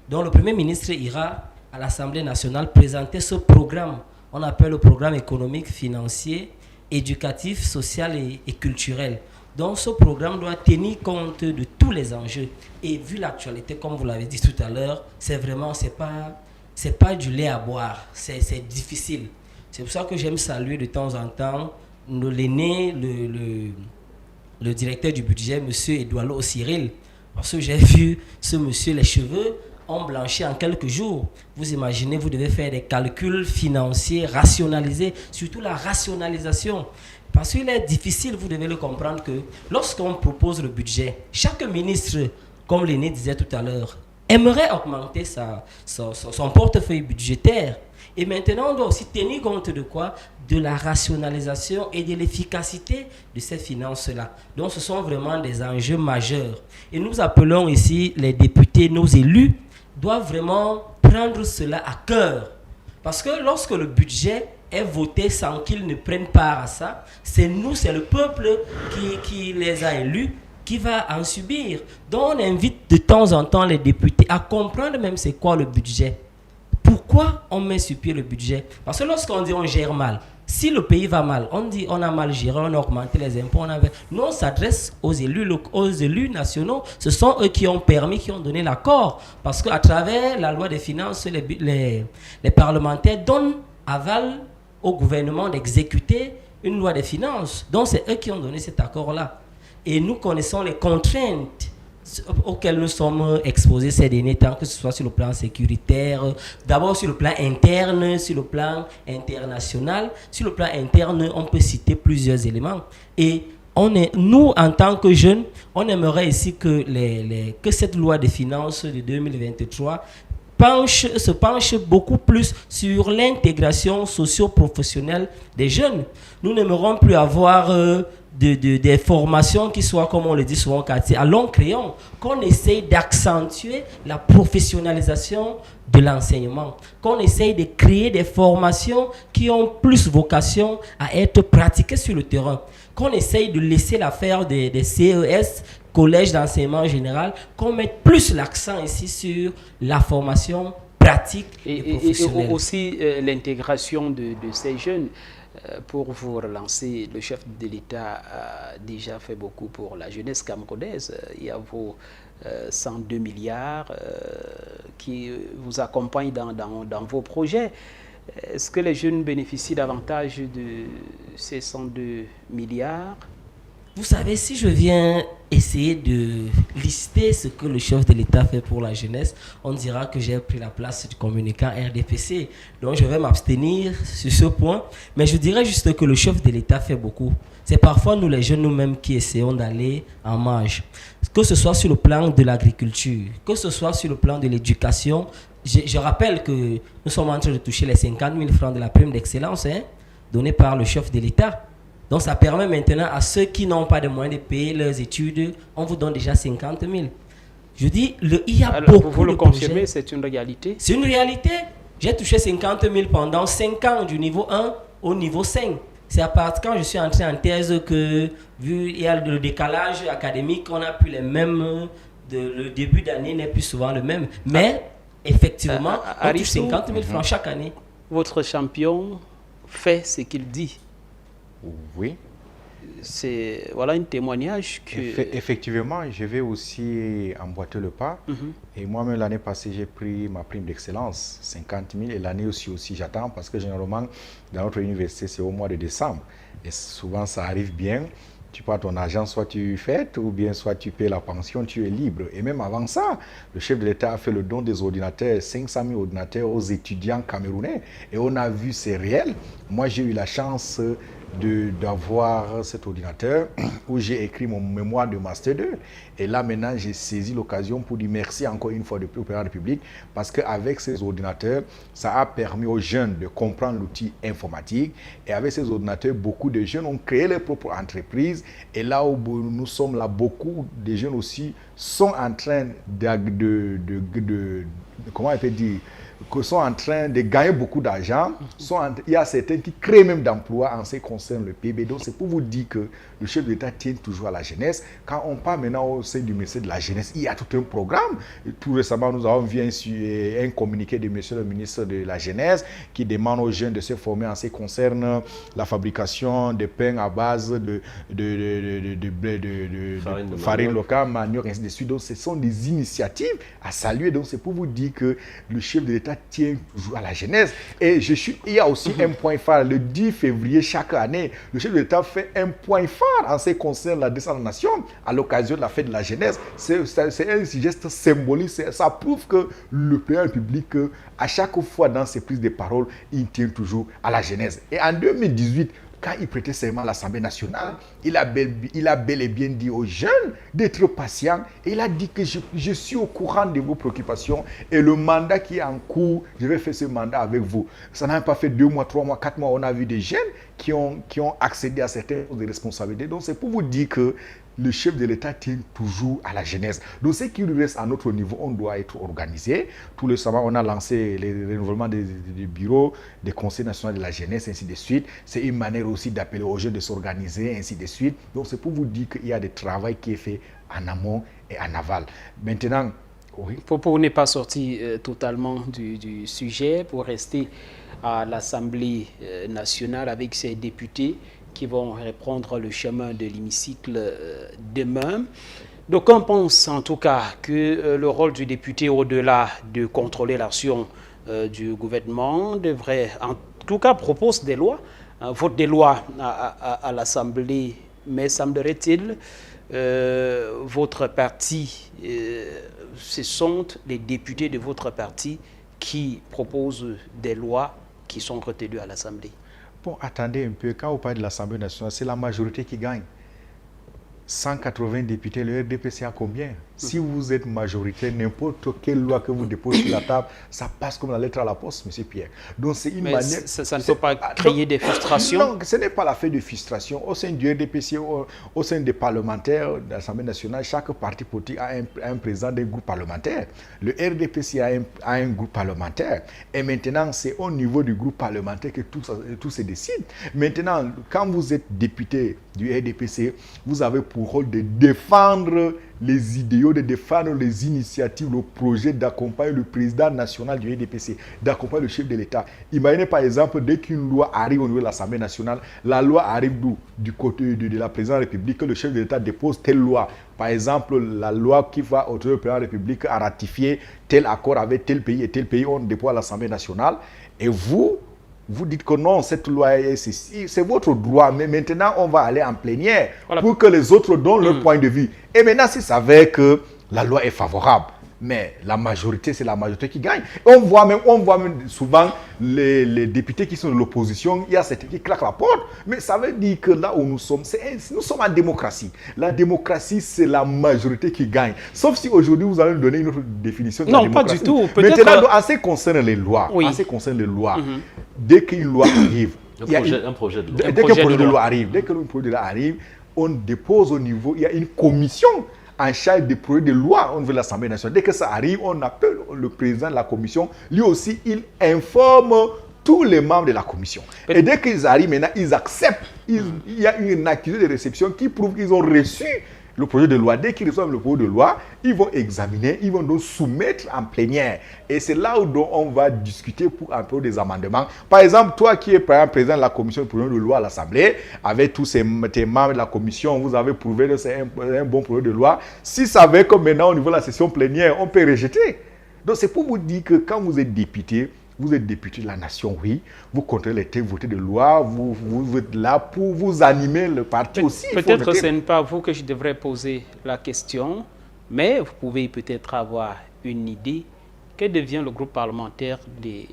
Speaker 4: Donc le Premier ministre ira à l'Assemblée nationale présenter ce programme. On appelle le programme économique, financier, éducatif, social et culturel. Donc ce programme doit tenir compte de tous les enjeux. Et vu l'actualité, comme vous l'avez dit tout à l'heure, c'est pas du lait à boire, c'est difficile. C'est pour ça que j'aime saluer de temps en temps l'aîné, le directeur du budget, M. Edouard Cyril. Parce que j'ai vu ce monsieur, les cheveux ont blanchi en quelques jours. Vous imaginez, vous devez faire des calculs financiers, rationaliser, surtout la rationalisation. Parce qu'il est difficile, vous devez le comprendre, que lorsqu'on propose le budget, chaque ministre, comme l'aîné disait tout à l'heure, aimerait augmenter son portefeuille budgétaire. Et maintenant, on doit aussi tenir compte de quoi? De la rationalisation et de l'efficacité de ces finances-là. Donc, ce sont vraiment des enjeux majeurs. Et nous appelons ici les députés, nos élus, doivent vraiment prendre cela à cœur. Parce que lorsque le budget est voté sans qu'ils ne prennent part à ça, c'est nous, c'est le peuple qui les a élus, qui va en subir. Donc, on invite de temps en temps les députés à comprendre même c'est quoi le budget. Pourquoi on met sur pied le budget? Parce que lorsqu'on dit on gère mal, si le pays va mal, on dit on a mal géré, on a augmenté les impôts, nous on s'adresse aux élus nationaux. Ce sont eux qui ont permis, qui ont donné l'accord. Parce qu'à travers la loi des finances, les parlementaires donnent aval au gouvernement d'exécuter une loi des finances. Donc c'est eux qui ont donné cet accord-là. Et nous connaissons les contraintes auxquels nous sommes exposés ces derniers temps, que ce soit sur le plan sécuritaire, d'abord sur le plan interne, sur le plan international. Sur le plan interne, on peut citer plusieurs éléments. Et nous, en tant que jeunes, on aimerait ici que cette loi de finances de 2023 se penche beaucoup plus sur l'intégration socio-professionnelle des jeunes. Nous n'aimerons plus avoir des formations qui soient, comme on le dit souvent, à long crayon, qu'on essaye d'accentuer la professionnalisation de l'enseignement, qu'on essaye de créer des formations qui ont plus vocation à être pratiquées sur le terrain, qu'on essaye de laisser l'affaire des CES, collège d'enseignement général, qu'on mette plus l'accent ici sur la formation pratique et professionnelle.
Speaker 1: Et aussi l'intégration de ces jeunes. Pour vous relancer, le chef de l'État a déjà fait beaucoup pour la jeunesse camerounaise. Il y a vos 102 milliards qui vous accompagnent dans vos projets. Est-ce que les jeunes bénéficient davantage de ces 102 milliards?
Speaker 4: Vous savez, si je viens essayer de lister ce que le chef de l'État fait pour la jeunesse, on dira que j'ai pris la place du communicant RDPC. Donc je vais m'abstenir sur ce point. Mais je dirais juste que le chef de l'État fait beaucoup. C'est parfois nous les jeunes nous-mêmes qui essayons d'aller en marge. Que ce soit sur le plan de l'agriculture, que ce soit sur le plan de l'éducation. Je rappelle que nous sommes en train de toucher les 50 000 francs de la prime d'excellence donnée par le chef de l'État. Donc ça permet maintenant à ceux qui n'ont pas de moyens de payer leurs études, on vous donne déjà 50 000. Je dis, il y a
Speaker 1: alors,
Speaker 4: beaucoup
Speaker 1: vous
Speaker 4: de
Speaker 1: le confirmez,
Speaker 4: projets.
Speaker 1: c'est une réalité?
Speaker 4: C'est une réalité. J'ai touché 50 000 pendant 5 ans du niveau 1 au niveau 5. C'est à partir quand je suis entré en thèse que, vu il y a le décalage académique, on n'a plus les mêmes, le début d'année n'est plus souvent le même. Mais effectivement, on touche 50 000 francs chaque année.
Speaker 1: Votre champion fait ce qu'il dit.
Speaker 3: Oui.
Speaker 1: C'est voilà un témoignage que...
Speaker 3: Effectivement, je vais aussi emboîter le pas. Et moi-même, l'année passée, j'ai pris ma prime d'excellence, 50 000. Et l'année aussi, j'attends parce que généralement, dans notre université, c'est au mois de décembre. Et souvent, ça arrive bien. Tu prends ton argent, soit tu fêtes, ou bien soit tu payes la pension, tu es libre. Et même avant ça, le chef de l'État a fait le don des ordinateurs, 500 000 ordinateurs aux étudiants camerounais. Et on a vu, c'est réel. Moi, j'ai eu la chance d'avoir cet ordinateur où j'ai écrit mon mémoire de Master 2. Et là, maintenant, j'ai saisi l'occasion pour dire merci encore une fois au président de la République parce qu'avec ces ordinateurs, ça a permis aux jeunes de comprendre l'outil informatique. Et avec ces ordinateurs, beaucoup de jeunes ont créé leur propre entreprise. Et là où nous sommes là, beaucoup de jeunes aussi sont en train comment on peut dire, sont en train de gagner beaucoup d'argent. Il y a certains qui créent même d'emplois en ce qui concerne le PIB. Donc c'est pour vous dire que le chef de l'État tient toujours à la jeunesse. Quand on parle maintenant au sein du ministère de la Jeunesse, il y a tout un programme. Tout récemment, nous avons vu un communiqué de monsieur le ministre de la Jeunesse qui demande aux jeunes de se former en ce qui concerne la fabrication de pain à base de farine locale, manioc, ainsi de suite. Donc ce sont des initiatives à saluer. Donc c'est pour vous dire que le chef de l'État tient toujours à la jeunesse. Et il y a aussi un point phare. Le 10 février, chaque année, le chef de l'État fait un point phare en ce qui concerne la décentralisation à l'occasion de la fête de la jeunesse. C'est un geste symbolique. Ça prouve que le président public, à chaque fois dans ses prises de parole, il tient toujours à la jeunesse. Et en 2018, quand il prêtait serment à l'Assemblée nationale, il a bel et bien dit aux jeunes d'être patients. Et il a dit que je suis au courant de vos préoccupations et le mandat qui est en cours, je vais faire ce mandat avec vous. Ça n'a pas fait 2 mois, 3 mois, 4 mois. On a vu des jeunes qui ont accédé à certaines responsabilités. Donc c'est pour vous dire que le chef de l'État tient toujours à la jeunesse. Donc, ce qui reste à notre niveau, on doit être organisé. Tout récemment, on a lancé le renouvellement des bureaux, des conseils nationaux de la jeunesse, ainsi de suite. C'est une manière aussi d'appeler aux jeunes de s'organiser, ainsi de suite. Donc, c'est pour vous dire qu'il y a des travail qui est fait en amont et en aval. Maintenant, oui.
Speaker 1: Pour ne pas sortir totalement du sujet, pour rester à l'Assemblée nationale avec ses députés, qui vont reprendre le chemin de l'hémicycle demain. Donc on pense en tout cas que le rôle du député, au-delà de contrôler l'action du gouvernement, devrait en tout cas proposer des lois, vote des lois à l'Assemblée, mais semblerait-il, votre parti, ce sont les députés de votre parti qui proposent des lois qui sont retenues à l'Assemblée.
Speaker 3: Bon, attendez un peu. Quand vous parlez de l'Assemblée nationale, c'est la majorité qui gagne. 180 députés, le RDPC a combien? Si vous êtes majoritaire, n'importe quelle loi que vous déposez sur la table, ça passe comme la lettre à la poste, M. Pierre. Donc c'est une manière...
Speaker 1: Ça ne peut pas créer des frustrations?
Speaker 3: Non, ce n'est pas l'affaire de frustration. Au sein du RDPC, au sein des parlementaires de l'Assemblée nationale, chaque parti politique a un président d'un groupe parlementaire. Le RDPC a un groupe parlementaire. Et maintenant, c'est au niveau du groupe parlementaire que tout se décide. Maintenant, quand vous êtes député du RDPC, vous avez pour rôle de défendre les idéaux, de défendre les initiatives, le projet d'accompagner le président national du RDPC, d'accompagner le chef de l'État. Imaginez par exemple, dès qu'une loi arrive au niveau de l'Assemblée nationale, la loi arrive d'où? Du côté de la présidence de la République, que le chef de l'État dépose telle loi. Par exemple, la loi qui va autoriser le président de la République à ratifier tel accord avec tel pays et tel pays, on dépose à l'Assemblée nationale. Et vous dites que non, cette loi, c'est votre droit, mais maintenant, on va aller en plénière pour que les autres donnent leur point de vue. Et maintenant, s'il s'avère que la loi est favorable, mais la majorité, c'est la majorité qui gagne. On voit même souvent les députés qui sont de l'opposition, il y a certains qui claquent la porte, mais ça veut dire que là où nous sommes en démocratie. La démocratie, c'est la majorité qui gagne. Sauf si aujourd'hui, vous allez nous donner une autre définition de la démocratie.
Speaker 1: Non, pas du tout.
Speaker 3: Maintenant, en ce qui concerne les lois, dès qu'une loi arrive,
Speaker 2: un projet de loi.
Speaker 3: Dès qu'un projet de loi arrive, on dépose au niveau, il y a une commission en charge des projets de loi au niveau de l'Assemblée nationale. Dès que ça arrive, on appelle le président de la commission. Lui aussi, il informe tous les membres de la commission. Et dès qu'ils arrivent, maintenant, ils acceptent. Il y a une accusé de réception qui prouve qu'ils ont reçu le projet de loi. Dès qu'ils reçoivent le projet de loi, ils vont examiner, ils vont donc soumettre en plénière. Et c'est là où donc on va discuter pour un peu des amendements. Par exemple, toi qui es président de la commission de projet de loi à l'Assemblée, avec tous tes membres de la commission, vous avez prouvé que c'est un bon projet de loi. Si ça veut que maintenant au niveau de la session plénière, on peut rejeter. Donc c'est pour vous dire que quand vous êtes député, vous êtes député de la nation, oui. Vous contrôlez les textes votés de loi. Vous êtes là pour vous animer le parti aussi.
Speaker 1: Peut-être que ce n'est pas vous que je devrais poser la question, mais vous pouvez peut-être avoir une idée. Que devient le groupe parlementaire des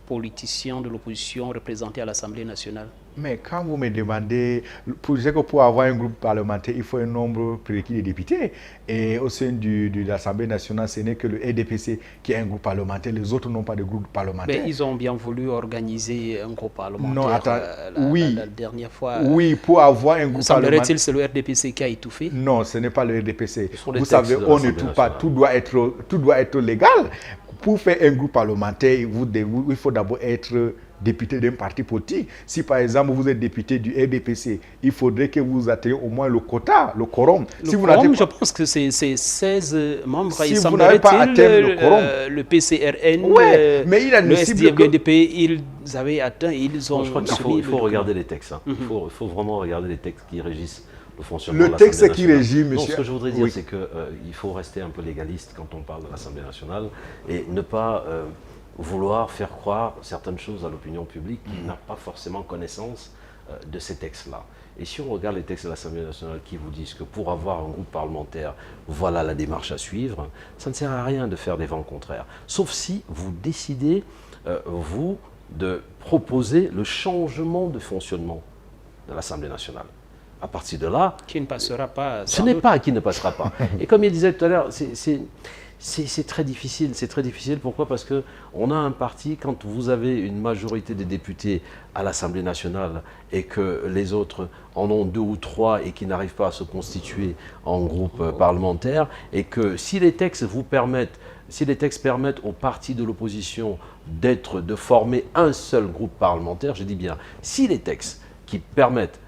Speaker 1: politiciens de l'opposition représentés à l'Assemblée nationale?
Speaker 3: Mais quand vous me demandez, pour avoir un groupe parlementaire, il faut un nombre prérequis de députés. Et au sein de l'Assemblée nationale, ce n'est que le RDPC qui a un groupe parlementaire. Les autres n'ont pas de groupe parlementaire.
Speaker 1: Mais ils ont bien voulu organiser un groupe parlementaire.
Speaker 3: Non, attends,
Speaker 1: la dernière fois.
Speaker 3: Oui, pour avoir un groupe parlementaire.
Speaker 1: Semblerait-il c'est le RDPC qui a étouffé?
Speaker 3: Non, ce n'est pas le RDPC. Vous savez, on ne tout pas. Tout doit être légal. pour faire un groupe parlementaire, il faut d'abord être député d'un parti politique. Si par exemple vous êtes député du RDPC, il faudrait que vous atteigniez au moins le quota, le quorum.
Speaker 1: Le quorum, je pense que c'est 16 membres.
Speaker 3: Si
Speaker 1: il
Speaker 3: vous n'avez pas atteint le quorum.
Speaker 1: Le PCRN,
Speaker 3: mais il a
Speaker 1: le SDFDP, ils avaient atteint, ils ont...
Speaker 2: Je crois qu'il faut regarder les textes. Hein. Il faut vraiment regarder les textes qui régissent le fonctionnement de
Speaker 3: l'Assemblée
Speaker 2: nationale.
Speaker 3: Le texte qui régit, monsieur...
Speaker 2: Non, ce que je voudrais dire, c'est qu'il faut rester un peu légaliste quand on parle de l'Assemblée nationale et ne pas vouloir faire croire certaines choses à l'opinion publique qui n'a pas forcément connaissance de ces textes-là. Et si on regarde les textes de l'Assemblée nationale qui vous disent que pour avoir un groupe parlementaire, voilà la démarche à suivre, ça ne sert à rien de faire des vents contraires. Sauf si vous décidez, vous, de proposer le changement de fonctionnement de l'Assemblée nationale. À partir de là...
Speaker 1: Qui ne passera pas.
Speaker 2: Ce n'est pas qui ne passera pas. Et comme il disait tout à l'heure, c'est très difficile. C'est très difficile. Pourquoi? Parce qu'on a un parti, quand vous avez une majorité des députés à l'Assemblée nationale et que les autres en ont 2 ou 3 et qui n'arrivent pas à se constituer en groupe parlementaire, et que si les textes vous permettent, si les textes permettent aux partis de l'opposition de former un seul groupe parlementaire, je dis bien, si les textes permettent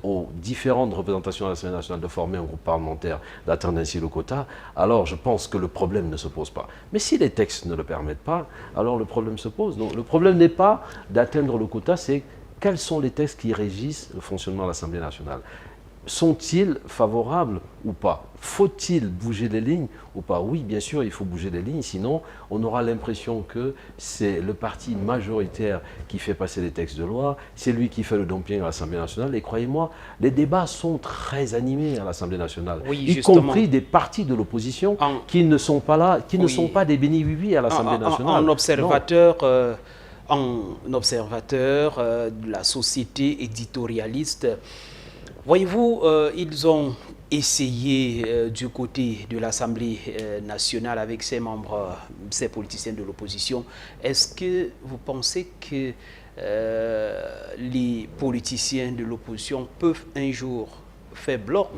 Speaker 2: aux différentes représentations à l'Assemblée nationale de former un groupe parlementaire, d'atteindre ainsi le quota, alors je pense que le problème ne se pose pas. Mais si les textes ne le permettent pas, alors le problème se pose. Donc le problème n'est pas d'atteindre le quota, c'est quels sont les textes qui régissent le fonctionnement de l'Assemblée nationale. Sont-ils favorables ou pas? Faut-il bouger les lignes ou pas? Oui, bien sûr, il faut bouger les lignes, sinon on aura l'impression que c'est le parti majoritaire qui fait passer les textes de loi, c'est lui qui fait le dumping à l'Assemblée nationale, et croyez-moi, les débats sont très animés à l'Assemblée nationale,
Speaker 1: oui,
Speaker 2: y compris des partis de l'opposition qui ne sont pas là, qui ne sont pas des béni-oui-oui à l'Assemblée nationale.
Speaker 1: En observateur de la société éditorialiste, voyez-vous, ils ont essayé du côté de l'Assemblée nationale avec ses membres, ses politiciens de l'opposition. Est-ce que vous pensez que les politiciens de l'opposition peuvent un jour faire bloc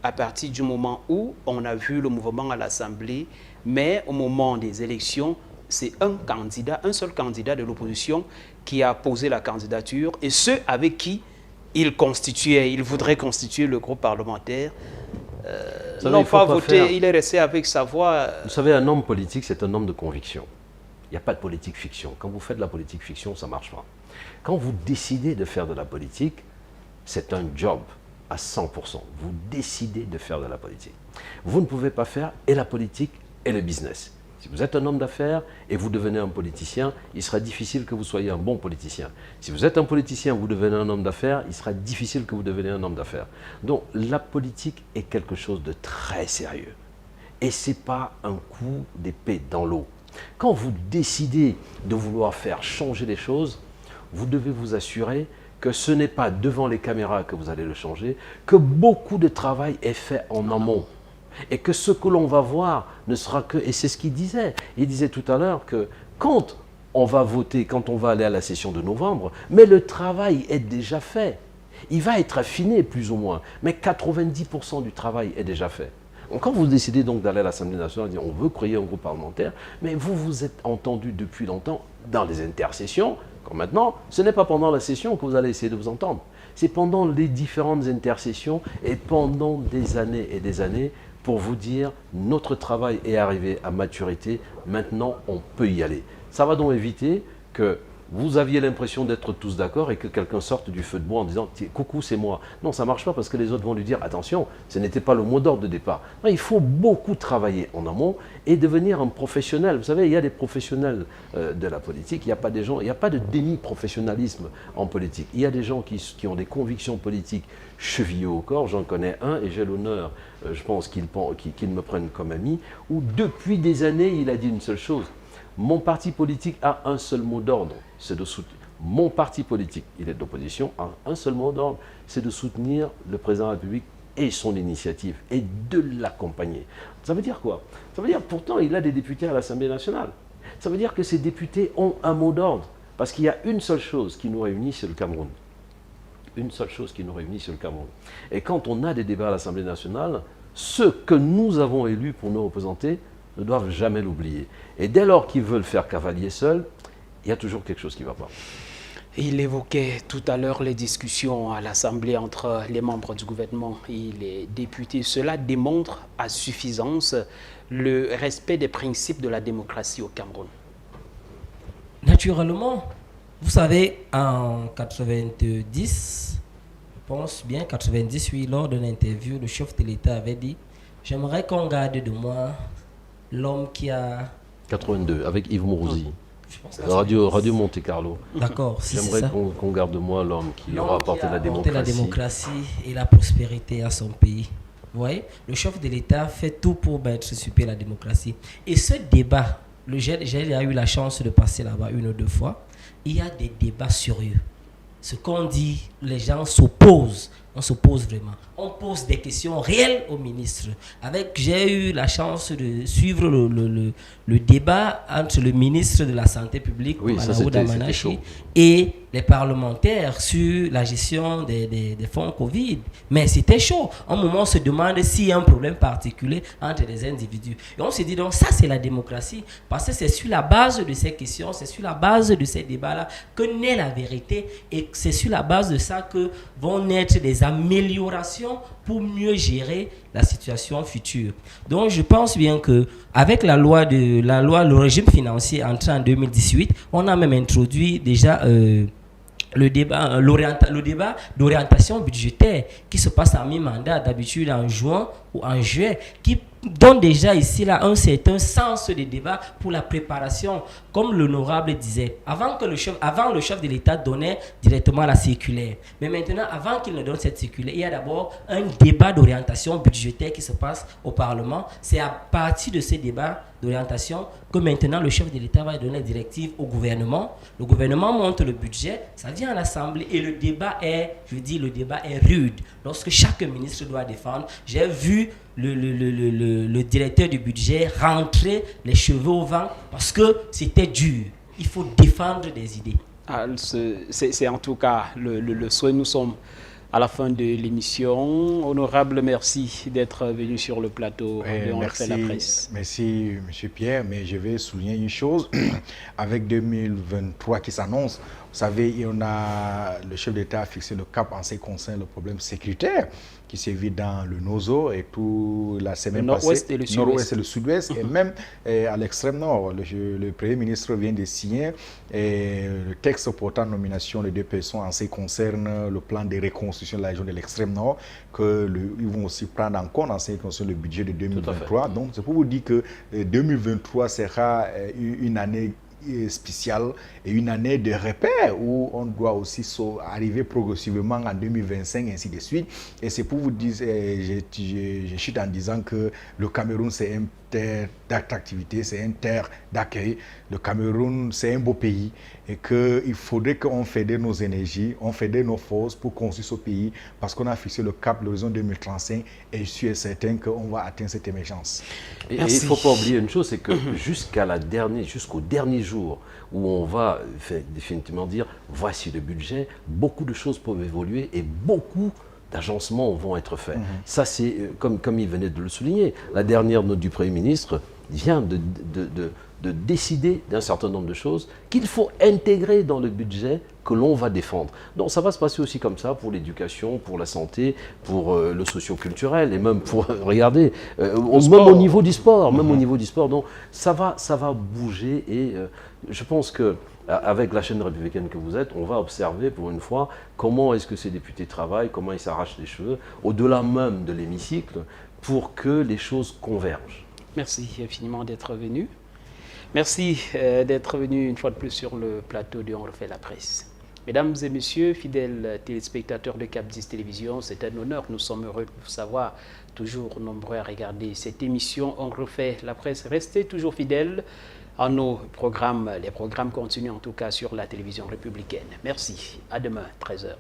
Speaker 1: à partir du moment où on a vu le mouvement à l'Assemblée, mais au moment des élections, c'est un seul candidat de l'opposition qui a posé la candidature, et ceux avec qui il voudrait constituer le groupe parlementaire. Non pas voter, il est resté avec sa voix.
Speaker 2: Vous savez, un homme politique, c'est un homme de conviction. Il n'y a pas de politique fiction. Quand vous faites de la politique fiction, ça ne marche pas. Quand vous décidez de faire de la politique, c'est un job à 100%. Vous décidez de faire de la politique. Vous ne pouvez pas faire et la politique et le business. Si vous êtes un homme d'affaires et vous devenez un politicien, il sera difficile que vous soyez un bon politicien. Si vous êtes un politicien et vous devenez un homme d'affaires, il sera difficile que vous deveniez un homme d'affaires. Donc la politique est quelque chose de très sérieux. Et ce n'est pas un coup d'épée dans l'eau. Quand vous décidez de vouloir faire changer les choses, vous devez vous assurer que ce n'est pas devant les caméras que vous allez le changer, que beaucoup de travail est fait en amont. Et que ce que l'on va voir ne sera que... Et c'est ce qu'il disait. Il disait tout à l'heure que quand on va voter, quand on va aller à la session de novembre, mais le travail est déjà fait. Il va être affiné plus ou moins, mais 90% du travail est déjà fait. Donc, quand vous décidez donc d'aller à l'Assemblée nationale et dire on veut créer un groupe parlementaire, mais vous vous êtes entendu depuis longtemps dans les intercessions, comme maintenant, ce n'est pas pendant la session que vous allez essayer de vous entendre. C'est pendant les différentes intercessions et pendant des années et des années pour vous dire notre travail est arrivé à maturité, maintenant on peut y aller. Ça va donc éviter que vous aviez l'impression d'être tous d'accord et que quelqu'un sorte du feu de bois en disant « coucou, c'est moi ». Non, ça ne marche pas parce que les autres vont lui dire « attention, ce n'était pas le mot d'ordre de départ ». Il faut beaucoup travailler en amont et devenir un professionnel. Vous savez, il y a des professionnels de la politique, il n'y a pas des gens, il n'y a pas de déni-professionnalisme en politique. Il y a des gens qui ont des convictions politiques chevillées au corps. J'en connais un et j'ai l'honneur, je pense qu'il me prenne comme ami, où depuis des années, il a dit une seule chose. Mon parti politique a un seul mot d'ordre, c'est de soutenir. Mon parti politique, il est d'opposition, a un seul mot d'ordre, c'est de soutenir le président de la République et son initiative, et de l'accompagner. Ça veut dire quoi? Ça veut dire, pourtant, il a des députés à l'Assemblée nationale. Ça veut dire que ces députés ont un mot d'ordre, parce qu'il y a une seule chose qui nous réunit, c'est le Cameroun. Une seule chose qui nous réunit, c'est le Cameroun. Et quand on a des débats à l'Assemblée nationale, ceux que nous avons élus pour nous représenter ne doivent jamais l'oublier. Et dès lors qu'ils veulent faire cavalier seul, il y a toujours quelque chose qui ne va pas.
Speaker 1: Il évoquait tout à l'heure les discussions à l'Assemblée entre les membres du gouvernement et les députés. Cela démontre à suffisance le respect des principes de la démocratie au Cameroun.
Speaker 4: Naturellement, vous savez, en 90, je pense bien 90, oui, lors d'une interview, le chef de l'État avait dit « J'aimerais qu'on garde de moi l'homme qui a... »
Speaker 2: 82, avec Yves Mourouzi.
Speaker 4: Je pense
Speaker 2: Radio Monte Carlo.
Speaker 4: D'accord, si
Speaker 2: J'aimerais
Speaker 4: c'est ça.
Speaker 2: qu'on garde de moi l'homme qui aura apporté la
Speaker 4: démocratie et la prospérité à son pays. Vous voyez, le chef de l'État fait tout pour mettre sur pied la démocratie. Et ce débat, j'ai déjà eu la chance de passer là-bas une ou deux fois, il y a des débats sérieux. Ce qu'on dit, les gens s'opposent. On s'oppose vraiment. On pose des questions réelles au ministre. J'ai eu la chance de suivre le débat entre le ministre de la Santé publique, Manaouda Manachi, et les parlementaires sur la gestion des fonds Covid. Mais c'était chaud. À un moment, on se demande s'il y a un problème particulier entre les individus. Et on se dit donc, ça c'est la démocratie. Parce que c'est sur la base de ces questions, c'est sur la base de ces débats-là que naît la vérité. Et c'est sur la base de ça que vont naître des améliorations pour mieux gérer la situation future. Donc je pense bien que avec le régime financier entré en 2018, on a même introduit déjà le débat d'orientation budgétaire qui se passe en mi-mandat, d'habitude en juin ou en juillet, qui donne déjà ici là un certain sens de débat pour la préparation, comme l'honorable disait, avant le chef de l'État donnait directement la circulaire. Mais maintenant, avant qu'il ne donne cette circulaire, il y a d'abord un débat d'orientation budgétaire qui se passe au Parlement. C'est à partir de ces débats d'orientation que maintenant le chef de l'État va donner les directives au gouvernement. Le gouvernement monte le budget, ça vient à l'Assemblée et le débat est rude. Lorsque chaque ministre doit défendre, j'ai vu le directeur du budget rentrer les cheveux au vent parce que c'était dur. Il faut défendre des idées.
Speaker 1: C'est en tout cas le souhait. Nous sommes à la fin de l'émission. Honorable, merci d'être venu sur le plateau de On refait la presse.
Speaker 3: Merci, M. Pierre, mais je vais souligner une chose. Avec 2023 qui s'annonce, vous savez, le chef d'État a fixé le cap en ce qui concerne le problème sécuritaire qui sévit dans le Nozo et tout la semaine passée, le nord-ouest et le sud-ouest, et même à l'extrême nord. Le Premier ministre vient de signer le texte portant nomination de 2 personnes en ce qui concerne le plan de reconstruction de la région de l'extrême nord, qu'ils vont aussi prendre en compte en ce qui concerne le budget de 2023. Donc, c'est pour vous dire que 2023 sera une année spéciale et une année de repère où on doit aussi arriver progressivement en 2025 et ainsi de suite. Et c'est pour vous dire, je chute en disant que le Cameroun c'est un terre d'attractivité, c'est une terre d'accueil. Le Cameroun c'est un beau pays et qu'il faudrait qu'on fédère nos énergies, on fédère nos forces pour construire ce pays parce qu'on a fixé le cap, l'horizon 2035 et je suis certain qu'on va atteindre cette émergence.
Speaker 2: Et il ne faut pas oublier une chose, c'est que jusqu'au dernier jour où on va définitivement dire voici le budget, beaucoup de choses peuvent évoluer et beaucoup d'agencements vont être faits. Ça, c'est comme il venait de le souligner. La dernière note du Premier ministre vient de décider d'un certain nombre de choses qu'il faut intégrer dans le budget que l'on va défendre. Donc ça va se passer aussi comme ça pour l'éducation, pour la santé, pour le socio-culturel et même pour, regardez, même au niveau du sport. Même au niveau du sport. Donc ça va bouger et je pense que avec la chaîne républicaine que vous êtes, on va observer pour une fois comment est-ce que ces députés travaillent, comment ils s'arrachent les cheveux, au-delà même de l'hémicycle, pour que les choses convergent.
Speaker 1: Merci infiniment d'être venu. Merci d'être venu une fois de plus sur le plateau de On refait la presse. Mesdames et messieurs, fidèles téléspectateurs de Cap 10 Télévision, c'est un honneur. Nous sommes heureux de vous savoir toujours nombreux à regarder cette émission On refait la presse. Restez toujours fidèles à nos programmes. Les programmes continuent en tout cas sur la télévision républicaine. Merci. À demain, 13h.